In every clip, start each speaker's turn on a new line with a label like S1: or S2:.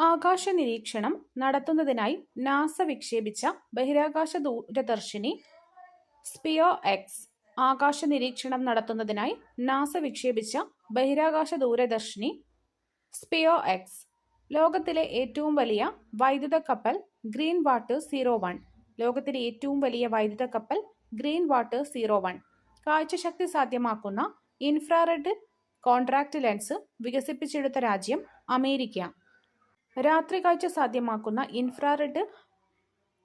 S1: ആകാശ നിരീക്ഷണം നടത്തുന്നതിനായി നാസ വിക്ഷേപിച്ച ബഹിരാകാശ ദൂരദർശിനി സ്പിയോ എക്സ്. ആകാശ നിരീക്ഷണം നടത്തുന്നതിനായി നാസ വിക്ഷേപിച്ച ബഹിരാകാശ ദൂരദർശിനി സ്പിയോ എക്സ്. ലോകത്തിലെ ഏറ്റവും വലിയ വൈദ്യുത കപ്പൽ ഗ്രീൻ വാട്ടർ 01. ലോകത്തിലെ ഏറ്റവും വലിയ വൈദ്യുത കപ്പൽ ഗ്രീൻ വാട്ടർ 01. കാഴ്ചശക്തി സാധ്യമാക്കുന്ന ഇൻഫ്രാറെഡ് കോൺട്രാക്ട് ലെൻസ് വികസിപ്പിച്ചെടുത്ത രാജ്യം അമേരിക്ക. രാത്രി കാഴ്ച സാധ്യമാക്കുന്ന ഇൻഫ്രാറെഡ്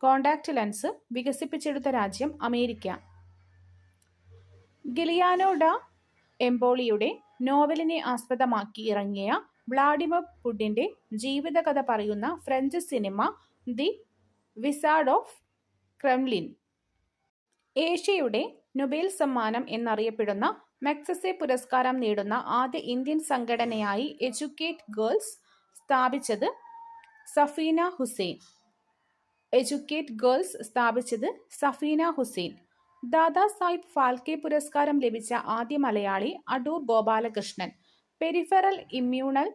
S1: കോൺടാക്ട് ലെൻസ് വികസിപ്പിച്ചെടുത്ത രാജ്യം അമേരിക്ക. ഗിലിയാനോ ഡ എംപോളിയുടെ നോവലിനെ ആസ്പദമാക്കി ഇറങ്ങിയ വ്ളാഡിമിർ പുടിന്റെ ജീവിതകഥ പറയുന്ന French cinema the wizard of Kremlin. ഏഷ്യയുടെ നൊബേൽ സമ്മാനം എന്നറിയപ്പെടുന്ന മഗ്സസെ പുരസ്കാരം നേടുന്ന ആദ്യ ഇന്ത്യൻ സംഘടനയായി എഡ്യൂക്കേറ്റ് ഗേൾസ് സ്ഥാപിച്ചത് സഫീന ഹുസൈൻ. എഡ്യൂക്കേറ്റ് ഗേൾസ് സ്ഥാപിച്ചത് സഫീന ഹുസൈൻ. ദാദാ സാഹിബ് ഫാൽക്കെ പുരസ്കാരം ലഭിച്ച ആദ്യ മലയാളി അടൂർ ഗോപാലകൃഷ്ണൻ. പെരിഫറൽ ഇമ്മ്യൂണൽ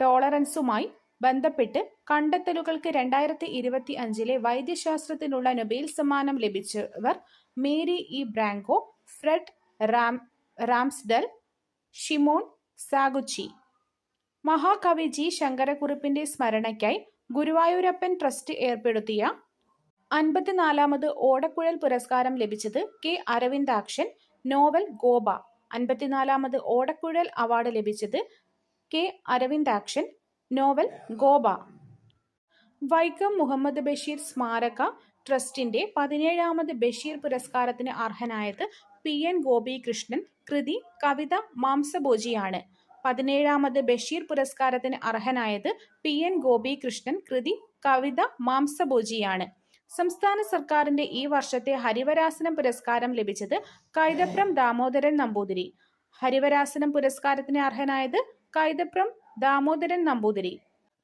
S1: ടോളറൻസുമായി ബന്ധപ്പെട്ട് കണ്ടെത്തലുകൾക്ക് 2025 വൈദ്യശാസ്ത്രത്തിനുള്ള നൊബേൽ സമ്മാനം ലഭിച്ചവർ Mary E Brunkow, Fred Ramsdell, Shimon Sakaguchi. മഹാകവി ജി ശങ്കരക്കുറുപ്പിന്റെ സ്മരണയ്ക്കായി ഗുരുവായൂരപ്പൻ ട്രസ്റ്റ് ഏർപ്പെടുത്തിയ 54ാമത് ഓടക്കുഴൽ പുരസ്കാരം ലഭിച്ചത് കെ അരവിന്ദാക്ഷൻ. നോവൽ ഗോപ. 54ാമത് ഓടക്കുഴൽ അവാർഡ് ലഭിച്ചത് കെ അരവിന്ദാക്ഷൻ. നോവൽ ഗോപ. വൈക്കം മുഹമ്മദ് ബഷീർ സ്മാരക ട്രസ്റ്റിന്റെ 17ാമത് ബഷീർ പുരസ്കാരത്തിന് അർഹനായത് പി എൻ ഗോപികൃഷ്ണൻ. കൃതി കവിത മാംസഭോജിയാണ്. 17ാമത് ബഷീർ പുരസ്കാരത്തിന് അർഹനായത് പി എൻ ഗോപികൃഷ്ണൻ. കൃതി കവിത മാംസഭോജിയാണ്. സംസ്ഥാന സർക്കാരിന്റെ ഈ വർഷത്തെ ഹരിവരാസനം പുരസ്കാരം ലഭിച്ചത് കൈതപ്രം ദാമോദരൻ നമ്പൂതിരി. ഹരിവരാസനം പുരസ്കാരത്തിന് അർഹനായത് കൈതപ്രം ദാമോദരൻ നമ്പൂതിരി.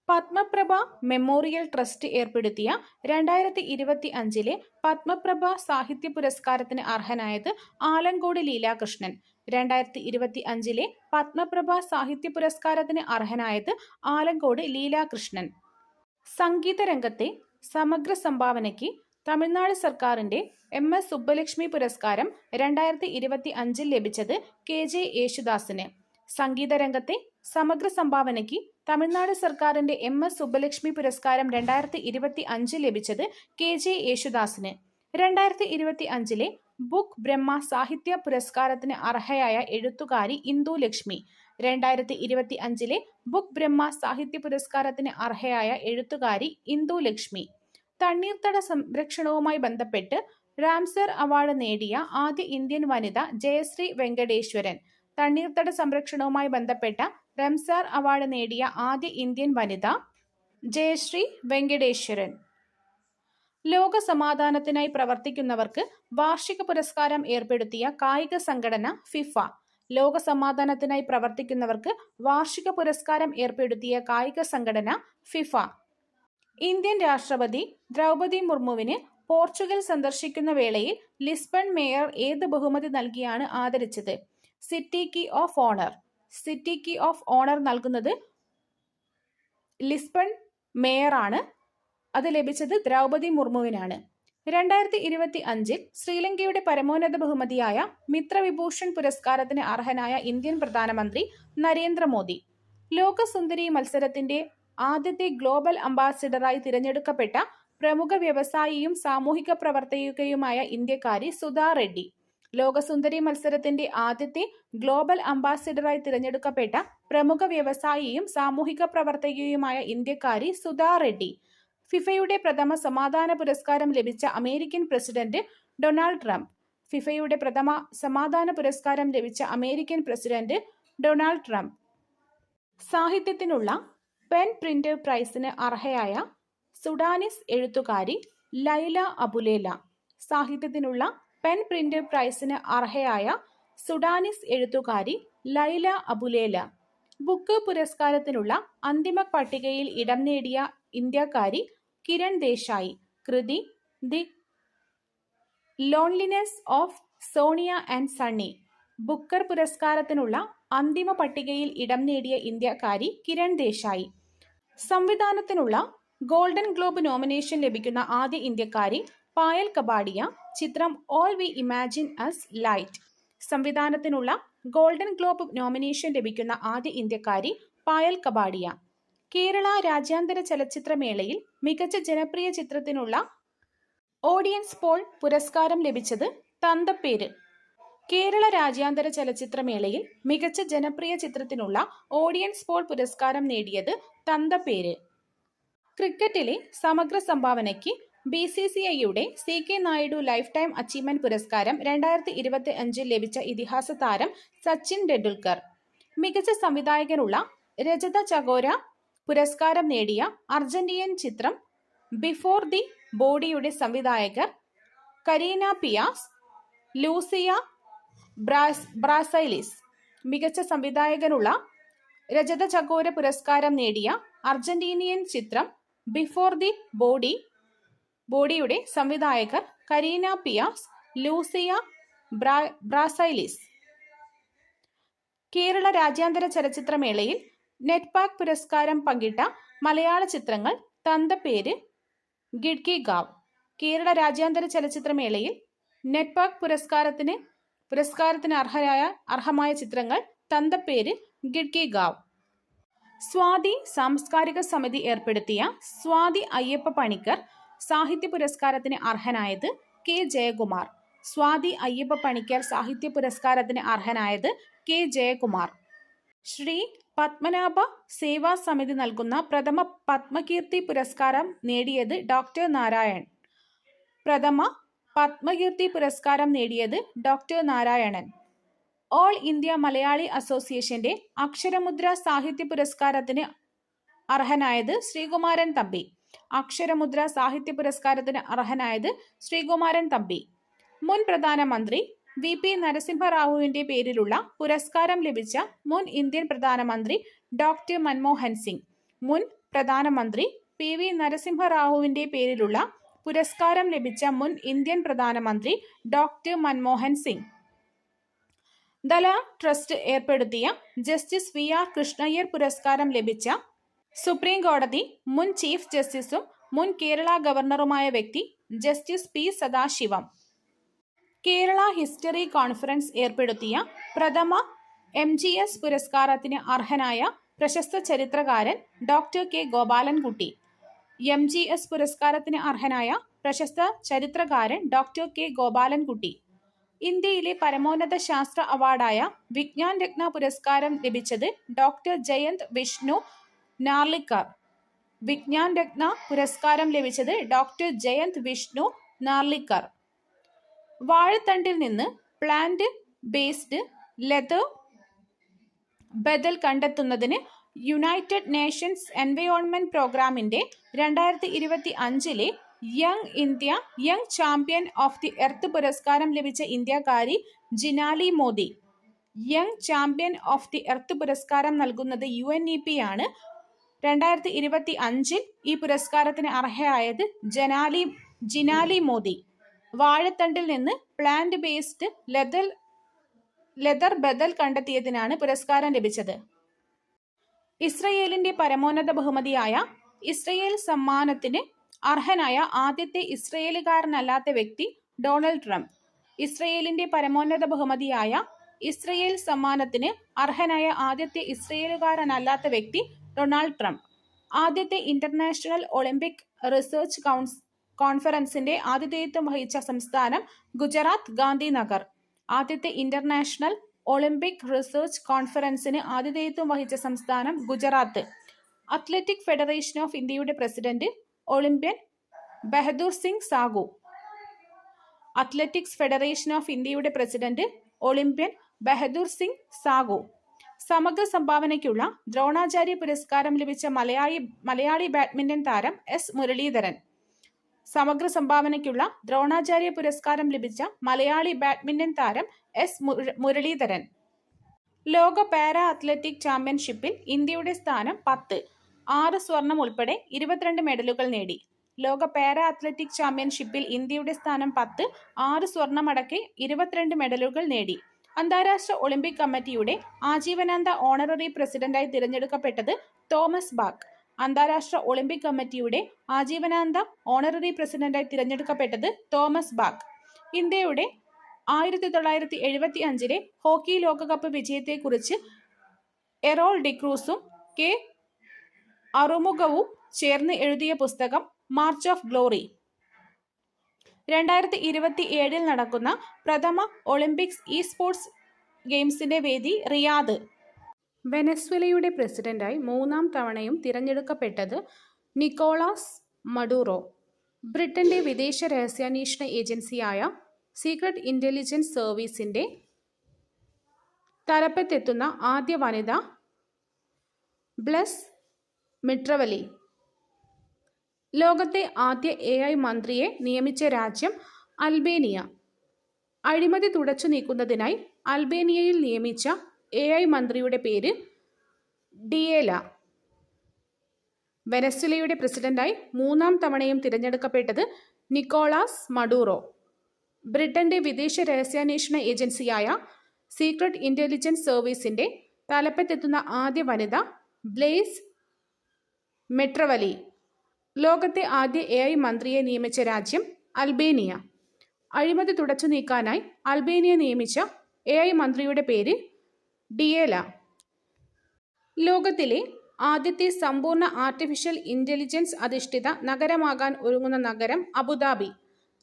S1: പത്മപ്രഭ മെമ്മോറിയൽ ട്രസ്റ്റ് ഏർപ്പെടുത്തിയ 2025 പത്മപ്രഭ സാഹിത്യ പുരസ്കാരത്തിന് അർഹനായത് ആലങ്കോട് ലീലാകൃഷ്ണൻ. 2025 പത്മപ്രഭ സാഹിത്യ പുരസ്കാരത്തിന് അർഹനായത് ആലങ്കോട് ലീലാകൃഷ്ണൻ. സംഗീത രംഗത്തെ സമഗ്ര സംഭാവനയ്ക്ക് തമിഴ്നാട് സർക്കാരിന്റെ MS സുബ്ബലക്ഷ്മി പുരസ്കാരം 2025 ലഭിച്ചത് KJ യേശുദാസിന്. സംഗീത രംഗത്തെ സമഗ്ര സംഭാവനയ്ക്ക് തമിഴ്നാട് സർക്കാരിന്റെ MS സുബ്ബലക്ഷ്മി പുരസ്കാരം 2025 ലഭിച്ചത് KJ യേശുദാസിന്. 2025 ബുക്ക് ബ്രഹ്മ സാഹിത്യ പുരസ്കാരത്തിന് അർഹയായ എഴുത്തുകാരി ഇന്ദു ലക്ഷ്മി. 2025 ബുക്ക് ബ്രഹ്മ സാഹിത്യ പുരസ്കാരത്തിന് അർഹയായ എഴുത്തുകാരി ഇന്ദു ലക്ഷ്മി. തണ്ണീർത്തട സംരക്ഷണവുമായി ബന്ധപ്പെട്ട് റാംസർ അവാർഡ് നേടിയ ആദ്യ ഇന്ത്യൻ വനിത ജയശ്രീ വെങ്കടേശ്വരൻ. തണ്ണീർത്തട സംരക്ഷണവുമായി ബന്ധപ്പെട്ട റംസാർ അവാർഡ് നേടിയ ആദ്യ ഇന്ത്യൻ വനിത ജയശ്രീ വെങ്കടേശ്വരൻ. ലോക സമാധാനത്തിനായി പ്രവർത്തിക്കുന്നവർക്ക് വാർഷിക പുരസ്കാരം ഏർപ്പെടുത്തിയ കായിക സംഘടന ഫിഫ. ലോക സമാധാനത്തിനായി പ്രവർത്തിക്കുന്നവർക്ക് വാർഷിക പുരസ്കാരം ഏർപ്പെടുത്തിയ കായിക സംഘടന ഫിഫ. ഇന്ത്യൻ രാഷ്ട്രപതി ദ്രൗപദി മുർമുവിന് പോർച്ചുഗൽ സന്ദർശിക്കുന്ന വേളയിൽ ലിസ്ബൺ മേയർ ഏത് ബഹുമതി നൽകിയാണ് ആദരിച്ചത്? City key of honour. City key of honour നൽകുന്നത് ലിസ്ബൺ മേയറാണ്. അത് ലഭിച്ചത് ദ്രൗപദി മുർമുവിനാണ്. 2025 ശ്രീലങ്കയുടെ പരമോന്നത ബഹുമതിയായ മിത്രവിഭൂഷൺ പുരസ്കാരത്തിന് അർഹനായ ഇന്ത്യൻ പ്രധാനമന്ത്രി നരേന്ദ്രമോദി. ലോകസുന്ദരി മത്സരത്തിന്റെ ആദ്യത്തെ ഗ്ലോബൽ അംബാസിഡറായി തിരഞ്ഞെടുക്കപ്പെട്ട പ്രമുഖ വ്യവസായിയും സാമൂഹിക പ്രവർത്തകയുമായ ഇന്ത്യക്കാരി സുധാ റെഡ്ഡി. ലോകസുന്ദരി മത്സരത്തിന്റെ ആദ്യത്തെ ഗ്ലോബൽ അംബാസിഡറായി തിരഞ്ഞെടുക്കപ്പെട്ട പ്രമുഖ വ്യവസായിയും സാമൂഹിക പ്രവർത്തകയുമായ ഇന്ത്യക്കാരി സുധാ റെഡ്ഡി. ഫിഫയുടെ പ്രഥമ സമാധാന പുരസ്കാരം ലഭിച്ച അമേരിക്കൻ പ്രസിഡന്റ് ഡൊണാൾഡ് ട്രംപ്. ഫിഫയുടെ പ്രഥമ സമാധാന പുരസ്കാരം ലഭിച്ച അമേരിക്കൻ പ്രസിഡന്റ് ഡൊണാൾഡ് ട്രംപ്. സാഹിത്യത്തിനുള്ള പെൻ പ്രിന്റർ പ്രൈസിന് അർഹയായ സുഡാനിസ് എഴുത്തുകാരി ലൈല അബുലേല. സാഹിത്യത്തിനുള്ള പെൻ പ്രിന്റർ പ്രൈസിന് അർഹയായ സുഡാനിസ് എഴുത്തുകാരി ലൈല അബുലേല. ബുക്ക് പുരസ്കാരത്തിനുള്ള അന്തിമ പട്ടികയിൽ ഇടം നേടിയ ഇന്ത്യക്കാരി കിരൺ ദേശായി. കൃതി the loneliness of Sonia and Sunny. Booker പുരസ്കാരത്തിനുള്ള അന്തിമ പട്ടികയിൽ ഇടം നേടിയ ഇന്ത്യക്കാരി കിരൺ ദേശായി. സംവിധാനത്തിനുള്ള ഗോൾഡൻ ഗ്ലോബ് നോമിനേഷൻ ലഭിക്കുന്ന ആദ്യ ഇന്ത്യക്കാരി പായൽ കപാഡിയ. ചിത്രം all we imagine as light. സംവിധാനത്തിനുള്ള ഗോൾഡൻ ഗ്ലോബ് നോമിനേഷൻ ലഭിക്കുന്ന ആദ്യ ഇന്ത്യക്കാരി പായൽ കപാഡിയ. കേരള രാജ്യാന്തര ചലച്ചിത്രമേളയിൽ മികച്ച ജനപ്രിയ ചിത്രത്തിനുള്ള ഓഡിയൻസ് പോൾ പുരസ്കാരം ലഭിച്ചത് തന്തപ്പേര്. കേരള രാജ്യാന്തര ചലച്ചിത്രമേളയിൽ മികച്ച ജനപ്രിയ ചിത്രത്തിനുള്ള ഓഡിയൻസ് പോൾ പുരസ്കാരം നേടിയത് തന്തപ്പേര്. ക്രിക്കറ്റിലെ സമഗ്ര സംഭാവനയ്ക്ക് BCCIയുടെ CK Naidu life time achievement പുരസ്കാരം 2025 ലഭിച്ച ഇതിഹാസ താരം സച്ചിൻ ടെണ്ടുൽക്കർ. മികച്ച സംവിധായകനുള്ള രജത ചകോര പുരസ്കാരം നേടിയ അർജന്റീനിയൻ ചിത്രം ബിഫോർ ദി ബോഡിയുടെ സംവിധായകർ കരീന പിയാസ്, ലൂസിയ ബ്രാസൈലിസ്. മികച്ച സംവിധായകനുള്ള രജത ചകോര പുരസ്കാരം നേടിയ അർജന്റീനിയൻ ചിത്രം ബിഫോർ ദി ബോഡിയുടെ സംവിധായകർ കരീന പിയാസ്, ലൂസിയ ബ്രാസൈലിസ്. കേരള രാജ്യാന്തര ചലച്ചിത്രമേളയിൽ നെറ്റ്പാക് പുരസ്കാരം പങ്കിട്ട മലയാള ചിത്രങ്ങൾ തന്തപ്പേര്, ഗിഡ്കി ഗാവ്. കേരള രാജ്യാന്തര ചലച്ചിത്രമേളയിൽ നെറ്റ്പാക് പുരസ്കാരത്തിന് അർഹമായ ചിത്രങ്ങൾ തന്തപ്പേര്, ഗിഡ്കി ഗാവ്. സ്വാതി സാംസ്കാരിക സമിതി ഏർപ്പെടുത്തിയ സ്വാതി അയ്യപ്പ പണിക്കർ സാഹിത്യ പുരസ്കാരത്തിന് അർഹനായത് K. ജയകുമാർ. സ്വാതി അയ്യപ്പ പണിക്കർ സാഹിത്യ പുരസ്കാരത്തിന് അർഹനായത് K. ജയകുമാർ. ശ്രീ പത്മനാഭ സേവാ സമിതി നൽകുന്ന പ്രഥമ പത്മകീർത്തി പുരസ്കാരം നേടിയത് ഡോക്ടർ നാരായൺ. പ്രഥമ പത്മകീർത്തി പുരസ്കാരം നേടിയത് doctor Narayanan. All India Malayali അസോസിയേഷന്റെ അക്ഷരമുദ്ര സാഹിത്യ പുരസ്കാരത്തിന് അർഹനായത് ശ്രീകുമാരൻ തമ്പി. അക്ഷരമുദ്ര സാഹിത്യ പുരസ്കാരത്തിന് അർഹനായത് ശ്രീകുമാരൻ തമ്പി. മുൻ പ്രധാനമന്ത്രി VP നരസിംഹറാവുവിന്റെ പേരിലുള്ള പുരസ്കാരം ലഭിച്ച മുൻ ഇന്ത്യൻ പ്രധാനമന്ത്രി ഡോക്ടർ മൻമോഹൻ സിംഗ്. മുൻ പ്രധാനമന്ത്രി PV നരസിംഹറാവുവിന്റെ പേരിലുള്ള പുരസ്കാരം ലഭിച്ച മുൻ ഇന്ത്യൻ പ്രധാനമന്ത്രി ഡോക്ടർ മൻമോഹൻ സിംഗ്. ദല ട്രസ്റ്റ് ഏർപ്പെടുത്തിയ ജസ്റ്റിസ് VR കൃഷ്ണയ്യർ പുരസ്കാരം ലഭിച്ച സുപ്രീം കോടതി മുൻ ചീഫ് ജസ്റ്റിസും മുൻ കേരള ഗവർണറുമായ വ്യക്തി justice P. Sadasivam. Kerala history conference ഏർപ്പെടുത്തിയ പ്രഥമ MGS പുരസ്കാരത്തിന് അർഹനായ പ്രശസ്ത ചരിത്രകാരൻ ഡോക്ടർ K. ഗോപാലൻകുട്ടി. MGS പുരസ്കാരത്തിന് അർഹനായ പ്രശസ്ത ചരിത്രകാരൻ ഡോക്ടർ K. ഗോപാലൻകുട്ടി. ഇന്ത്യയിലെ പരമോന്നത ശാസ്ത്ര അവാർഡായ വിജ്ഞാൻ രത്ന പുരസ്കാരം ലഭിച്ചത് ഡോക്ടർ ജയന്ത് വിഷ്ണു നാർലിക്കർ. വിജ്ഞാൻ രത്ന പുരസ്കാരം ലഭിച്ചത് ഡോക്ടർ ജയന്ത് വിഷ്ണു നാർലിക്കർ. വാഴത്തണ്ടിൽ നിന്ന് പ്ലാന്റ് ബേസ്ഡ് ലെതർ ബദൽ കണ്ടെത്തുന്നതിന് യുണൈറ്റഡ് നേഷൻസ് എൻവയോൺമെന്റ് പ്രോഗ്രാമിന്റെ 2025 young champion of the earth പുരസ്കാരം ലഭിച്ച ഇന്ത്യക്കാരി Jinali Modi. Young champion of the earth പുരസ്കാരം നൽകുന്നത് UNEP ആണ്. 2025 ഈ പുരസ്കാരത്തിന് അർഹയായത് ജിനാലി മോദി. വാഴത്തണ്ടിൽ നിന്ന് പ്ലാന്റ് ബേസ്ഡ് ലെതർ ബദൽ കണ്ടെത്തിയതിനാണ് പുരസ്കാരം ലഭിച്ചത്. ഇസ്രയേലിന്റെ പരമോന്നത ബഹുമതിയായ ഇസ്രയേൽ സമ്മാനത്തിന് അർഹനായ ആദ്യത്തെ ഇസ്രയേലുകാരനല്ലാത്ത വ്യക്തി ഡൊണാൾഡ് ട്രംപ്. ഇസ്രയേലിന്റെ പരമോന്നത ബഹുമതിയായ ഇസ്രയേൽ സമ്മാനത്തിന് അർഹനായ ആദ്യത്തെ ഇസ്രയേലുകാരനല്ലാത്ത വ്യക്തി ഡൊണാൾഡ് ട്രംപ്. ആദ്യത്തെ ഇന്റർനാഷണൽ ഒളിമ്പിക് റിസർച്ച് കോൺഫറൻസിന്റെ ആതിഥേയത്വം വഹിച്ച സംസ്ഥാനം ഗുജറാത്ത് ഗാന്ധിനഗർ. ആദ്യത്തെ ഇന്റർനാഷണൽ ഒളിമ്പിക് റിസർച്ച് കോൺഫറൻസിന് ആതിഥേയത്വം വഹിച്ച സംസ്ഥാനം ഗുജറാത്ത്. അത്ലറ്റിക് ഫെഡറേഷൻ ഓഫ് ഇന്ത്യയുടെ president olympian Bahadur Singh Sagoo. Athletics federation of ഇന്ത്യയുടെ പ്രസിഡന്റ് ഒളിമ്പ്യൻ ബഹദൂർ സിംഗ് സാഗു. സമഗ്ര സംഭാവനയ്ക്കുള്ള ദ്രോണാചാര്യ പുരസ്കാരം ലഭിച്ച മലയാളി ബാഡ്മിന്റൺ താരം S. മുരളീധരൻ. സമഗ്ര സംഭാവനയ്ക്കുള്ള ദ്രോണാചാര്യ പുരസ്കാരം ലഭിച്ച മലയാളി ബാഡ്മിന്റൺ താരം S. മുരളീധരൻ. ലോക പാരാ അത്ലറ്റിക് ചാമ്പ്യൻഷിപ്പിൽ ഇന്ത്യയുടെ സ്ഥാനം 10. 6 സ്വർണം ഉൾപ്പെടെ 22 മെഡലുകൾ നേടി. ലോക പാരാ അത്ലറ്റിക് ചാമ്പ്യൻഷിപ്പിൽ ഇന്ത്യയുടെ സ്ഥാനം 10. 6 സ്വർണമടക്കം 22 മെഡലുകൾ നേടി. അന്താരാഷ്ട്ര ഒളിമ്പിക് കമ്മിറ്റിയുടെ ആജീവനാന്ത ഓണററി പ്രസിഡന്റായി തിരഞ്ഞെടുക്കപ്പെട്ടത് തോമസ് ബാക്ക്. അന്താരാഷ്ട്ര ഒളിമ്പിക് കമ്മിറ്റിയുടെ ആജീവനാന്ത ഓണററി പ്രസിഡന്റായി തിരഞ്ഞെടുക്കപ്പെട്ടത് തോമസ് ബാക്ക്. ഇന്ത്യയുടെ 1975 ഹോക്കി ലോകകപ്പ് വിജയത്തെക്കുറിച്ച് എറോൾ ഡിക്രൂസും കെ അറുമുഖവും ചേർന്ന് എഴുതിയ പുസ്തകം മാർച്ച് ഓഫ് ഗ്ലോറി. 2027 നടക്കുന്ന പ്രഥമ ഒളിമ്പിക്സ് സ്പോർട്സ് ഗെയിംസിന്റെ വേദി റിയാദ്. വെനസ്വേലയുടെ പ്രസിഡന്റായി 3ാം തവണയും തിരഞ്ഞെടുക്കപ്പെട്ടത് നിക്കോളാസ് മഡൂറോ. ബ്രിട്ടന്റെ വിദേശ രഹസ്യാന്വേഷണ ഏജൻസിയായ സീക്രട്ട് ഇന്റലിജൻസ് സർവീസിന്റെ തലപ്പത്തെത്തുന്ന ആദ്യ വനിത ബ്ലെസ് മിട്രവലി. ലോകത്തെ ആദ്യ AI മന്ത്രിയെ നിയമിച്ച രാജ്യം അൽബേനിയ. അഴിമതി തുടച്ചു നീക്കുന്നതിനായി അൽബേനിയയിൽ നിയമിച്ച AI മന്ത്രിയുടെ പേര് ഡിയേല. വെനസ്വേലയുടെ പ്രസിഡന്റായി 3ാം തവണയും തിരഞ്ഞെടുക്കപ്പെട്ടത് നിക്കോളാസ് മഡൂറോ. ബ്രിട്ടന്റെ വിദേശ രഹസ്യാന്വേഷണ ഏജൻസിയായ സീക്രട്ട് ഇന്റലിജൻസ് സർവീസിന്റെ തലപ്പത്തെത്തുന്ന ആദ്യ വനിത ബ്ലെസ് മിട്രവലി. ലോകത്തെ ആദ്യ AI മന്ത്രിയെ നിയമിച്ച രാജ്യം അൽബേനിയ. അഴിമതി തുടച്ചു നീക്കാനായി അൽബേനിയ നിയമിച്ച AI മന്ത്രിയുടെ പേര് ഡിയേല. ലോകത്തിലെ ആദ്യത്തെ സമ്പൂർണ്ണ ആർട്ടിഫിഷ്യൽ ഇന്റലിജൻസ് അധിഷ്ഠിത നഗരമാകാൻ ഒരുങ്ങുന്ന നഗരം അബുദാബി.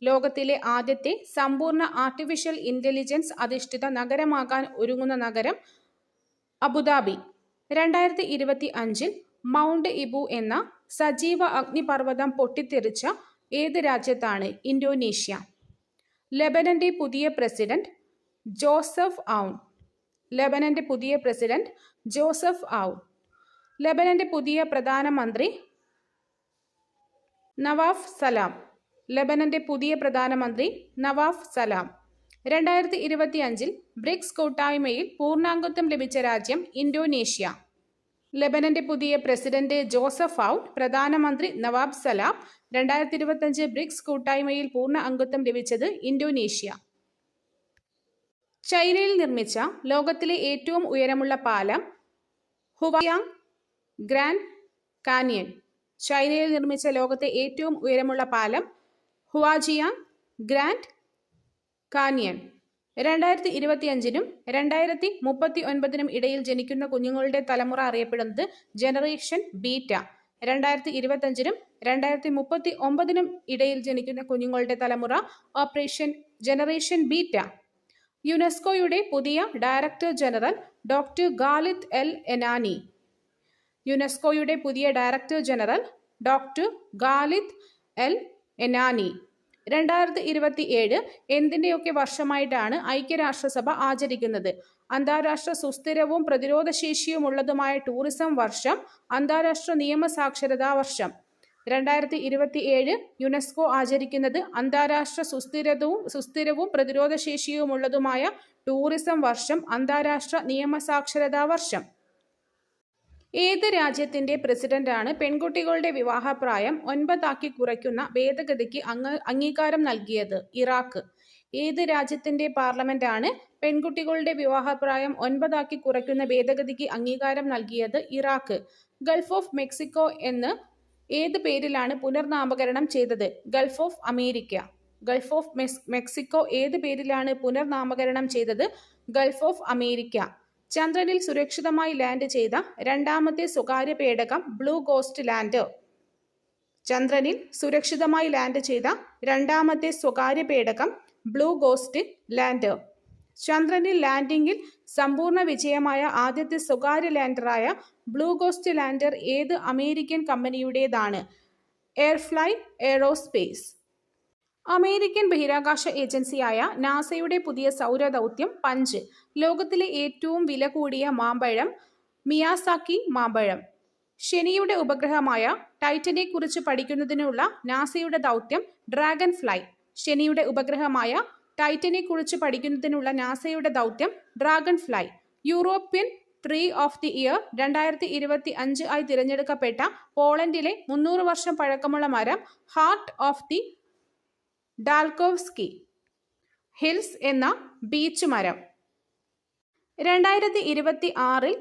S1: ലോകത്തിലെ ആദ്യത്തെ സമ്പൂർണ്ണ ആർട്ടിഫിഷ്യൽ ഇന്റലിജൻസ് അധിഷ്ഠിത നഗരമാകാൻ ഒരുങ്ങുന്ന നഗരം അബുദാബി. 2025 മൗണ്ട് ഇബു എന്ന സജീവ അഗ്നിപർവ്വതം പൊട്ടിത്തെറിച്ച ഏത് രാജ്യത്താണ്? ഇന്തോനേഷ്യ. ലെബനന്റെ പുതിയ പ്രസിഡന്റ് ജോസഫ് ഔൺ. ലെബനന്റെ പുതിയ പ്രസിഡന്റ് ജോസഫ് ഔൺ. ലെബനന്റെ പുതിയ പ്രധാനമന്ത്രി നവാഫ് സലാം. ലെബനന്റെ പുതിയ പ്രധാനമന്ത്രി നവാഫ് സലാം. 2025 ബ്രിക്സ് കൂട്ടായ്മയിൽ പൂർണ്ണാംഗത്വം ലഭിച്ച രാജ്യം ഇന്തോനേഷ്യ. ലെബനന്റെ പുതിയ പ്രസിഡന്റ് ജോസഫ് ഔൺ, പ്രധാനമന്ത്രി നവാബ് സലാം. 2025 ബ്രിക്സ് കൂട്ടായ്മയിൽ പൂർണ്ണ അംഗത്വം ലഭിച്ചത് ഇന്തോനേഷ്യ. ചൈനയിൽ നിർമ്മിച്ച ലോകത്തിലെ ഏറ്റവും ഉയരമുള്ള പാലം ഹുവായാങ് ഗ്രാൻഡ് കാനിയൻ. ചൈനയിൽ നിർമ്മിച്ച ലോകത്തെ ഏറ്റവും ഉയരമുള്ള പാലം ഹുവാജിയാങ് ഗ്രാൻഡ് കാനിയൻ. 2025 2039 ഇടയിൽ ജനിക്കുന്ന കുഞ്ഞുങ്ങളുടെ തലമുറ അറിയപ്പെടുന്നത് ജനറേഷൻ ബീറ്റ. 2025 2039 ഇടയിൽ ജനിക്കുന്ന കുഞ്ഞുങ്ങളുടെ തലമുറ ഓപ്പറേഷൻ ജനറേഷൻ ബീറ്റ. യുനെസ്കോയുടെ പുതിയ director general doctor Khaled El Enany. യുനെസ്കോയുടെ പുതിയ director general doctor Khaled El Enany. 2027 എന്തിൻ്റെയൊക്കെ വർഷമായിട്ടാണ് ഐക്യരാഷ്ട്രസഭ ആചരിക്കുന്നത്? അന്താരാഷ്ട്ര സുസ്ഥിരവും പ്രതിരോധശേഷിയുമുള്ളതുമായ ടൂറിസം വർഷം, അന്താരാഷ്ട്ര നിയമസാക്ഷരതാ വർഷം. 2027 യുനെസ്കോ ആചരിക്കുന്നത് അന്താരാഷ്ട്ര സുസ്ഥിരവും പ്രതിരോധശേഷിയുമുള്ളതുമായ ടൂറിസം വർഷം, അന്താരാഷ്ട്ര നിയമസാക്ഷരതാ വർഷം. ഏത് രാജ്യത്തിന്റെ പ്രസിഡന്റാണ് പെൺകുട്ടികളുടെ വിവാഹപ്രായം 9 കുറയ്ക്കുന്ന ഭേദഗതിക്ക് അംഗീകാരം നൽകിയത്? ഇറാഖ്. ഏത് രാജ്യത്തിന്റെ പാർലമെന്റാണ് പെൺകുട്ടികളുടെ വിവാഹപ്രായം 9 കുറയ്ക്കുന്ന ഭേദഗതിക്ക് അംഗീകാരം നൽകിയത്? ഇറാഖ്. ഗൾഫ് ഓഫ് മെക്സിക്കോ എന്ന് ഏത് പേരിലാണ് പുനർനാമകരണം ചെയ്തത്? Gulf of America. Gulf of Mexico ഏത് പേരിലാണ് പുനർനാമകരണം ചെയ്തത്? Gulf of America. ചന്ദ്രനിൽ സുരക്ഷിതമായി ലാൻഡ് ചെയ്ത രണ്ടാമത്തെ സ്വകാര്യ പേടകം ബ്ലൂ ഗോസ്റ്റ് ലാൻഡർ. ചന്ദ്രനിൽ സുരക്ഷിതമായി ലാൻഡ് ചെയ്ത രണ്ടാമത്തെ സ്വകാര്യ പേടകം ബ്ലൂ ഗോസ്റ്റ് ലാൻഡർ. ചന്ദ്രനിൽ ലാൻഡിംഗിൽ സമ്പൂർണ്ണ വിജയമായ ആദ്യത്തെ സ്വകാര്യ ലാൻഡറായ ബ്ലൂ ഗോസ്റ്റ് ലാൻഡർ ഏത് അമേരിക്കൻ കമ്പനിയുടേതാണ്? എയർഫ്ലൈ എയ്റോസ്പേസ്. അമേരിക്കൻ ബഹിരാകാശ ഏജൻസിയായ നാസയുടെ പുതിയ സൗരദൗത്യം പഞ്ച്. ലോകത്തിലെ ഏറ്റവും വില കൂടിയ മാമ്പഴം മിയാസാക്കി മാമ്പഴം. ശനിയുടെ ഉപഗ്രഹമായ ടൈറ്റനെ കുറിച്ച് പഠിക്കുന്നതിനുള്ള നാസയുടെ ദൗത്യം ഡ്രാഗൺ ഫ്ലൈ. ശനിയുടെ ഉപഗ്രഹമായ ടൈറ്റനെ കുറിച്ച് പഠിക്കുന്നതിനുള്ള നാസയുടെ ദൗത്യം dragon fly. European tree of the year 2025 ആയി തിരഞ്ഞെടുക്കപ്പെട്ട പോളണ്ടിലെ 300 വർഷം പഴക്കമുള്ള മരം ഹാർട്ട് ഓഫ് ദി ഡാൽക്കോവ്സ്കി ഹിൽസ് എന്ന ബീച്ച് മരം. 2026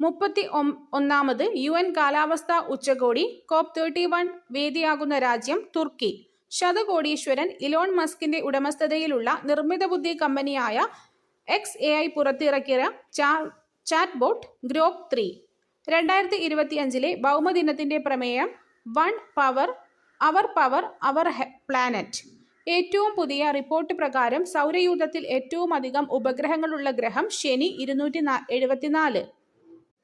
S1: 31ാമത് UN കാലാവസ്ഥാ ഉച്ചകോടി COP31 വേദിയാകുന്ന രാജ്യം തുർക്കി. ശതകോടീശ്വരൻ ഇലോൺ മസ്കിന്റെ ഉടമസ്ഥതയിലുള്ള നിർമ്മിത ബുദ്ധി കമ്പനിയായ XAI പുറത്തിറക്കിയ ചാറ്റ് ബോട്ട് ഗ്രോക്ക് 3. 2025 ഭൗമദിനത്തിന്റെ പ്രമേയം അവർ പവർ അവർ പ്ലാനറ്റ്. ഏറ്റവും പുതിയ റിപ്പോർട്ട് പ്രകാരം സൗരയൂഥത്തിൽ ഏറ്റവും അധികം ഉപഗ്രഹങ്ങളുള്ള ഗ്രഹം ശനി 274.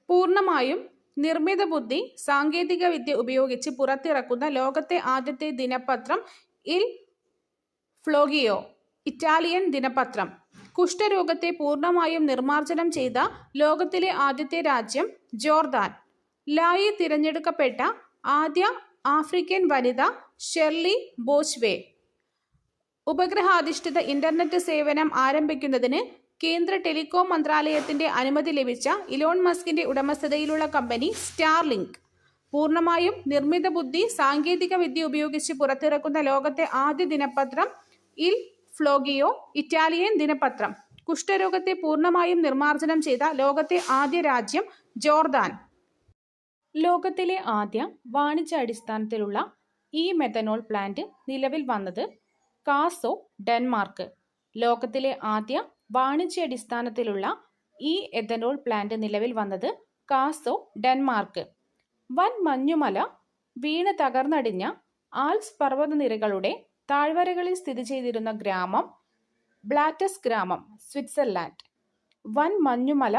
S1: പൂർണ്ണമായും നിർമ്മിത ബുദ്ധി സാങ്കേതിക വിദ്യ ഉപയോഗിച്ച് പുറത്തിറക്കുന്ന ലോകത്തെ ആദ്യത്തെ ദിനപത്രം ഇൽ ഫ്ലോഗിയോ, ഇറ്റാലിയൻ ദിനപത്രം. കുഷ്ഠരോഗത്തെ പൂർണ്ണമായും നിർമ്മാർജ്ജനം ചെയ്ത ലോകത്തിലെ ആദ്യത്തെ രാജ്യം ജോർദാൻ. ലായി തിരഞ്ഞെടുക്കപ്പെട്ട ആദ്യ ആഫ്രിക്കൻ വനിത ഷെർലി ബോച്ച്വേ. ഉപഗ്രഹാധിഷ്ഠിത ഇന്റർനെറ്റ് സേവനം ആരംഭിക്കുന്നതിന് കേന്ദ്ര ടെലികോം മന്ത്രാലയത്തിന്റെ അനുമതി ലഭിച്ച ഇലോൺ മസ്കിന്റെ ഉടമസ്ഥതയിലുള്ള കമ്പനി സ്റ്റാർലിങ്ക്. പൂർണ്ണമായും നിർമ്മിത ബുദ്ധി സാങ്കേതിക വിദ്യ ഉപയോഗിച്ച് പുറത്തിറക്കുന്ന ലോകത്തെ ആദ്യ ദിനപത്രം ഇൽ ഫ്ലോഗിയോ, ഇറ്റാലിയൻ ദിനപത്രം. കുഷ്ഠരോഗത്തെ പൂർണ്ണമായും നിർമ്മാർജ്ജനം ചെയ്ത ലോകത്തെ ആദ്യ രാജ്യം ജോർദാൻ. ലോകത്തിലെ ആദ്യ വാണിജ്യാടിസ്ഥാനത്തിലുള്ള മെഥനോൾ പ്ലാന്റ് നിലവിൽ വന്നത് കാസോ, ഡെൻമാർക്ക്. ലോകത്തിലെ ആദ്യ വാണിജ്യാടിസ്ഥാനത്തിലുള്ള എഥനോൾ പ്ലാന്റ് നിലവിൽ വന്നത് കാസോ, ഡെൻമാർക്ക്. വൻ മഞ്ഞുമല വീണ് തകർന്നടിഞ്ഞ ആൽപ്സ് പർവ്വതനിരകളുടെ താഴ്വരകളിൽ സ്ഥിതി ചെയ്തിരുന്ന ഗ്രാമം ബ്ലാറ്റസ് ഗ്രാമം, സ്വിറ്റ്സർലാൻഡ്. വൻ മഞ്ഞുമല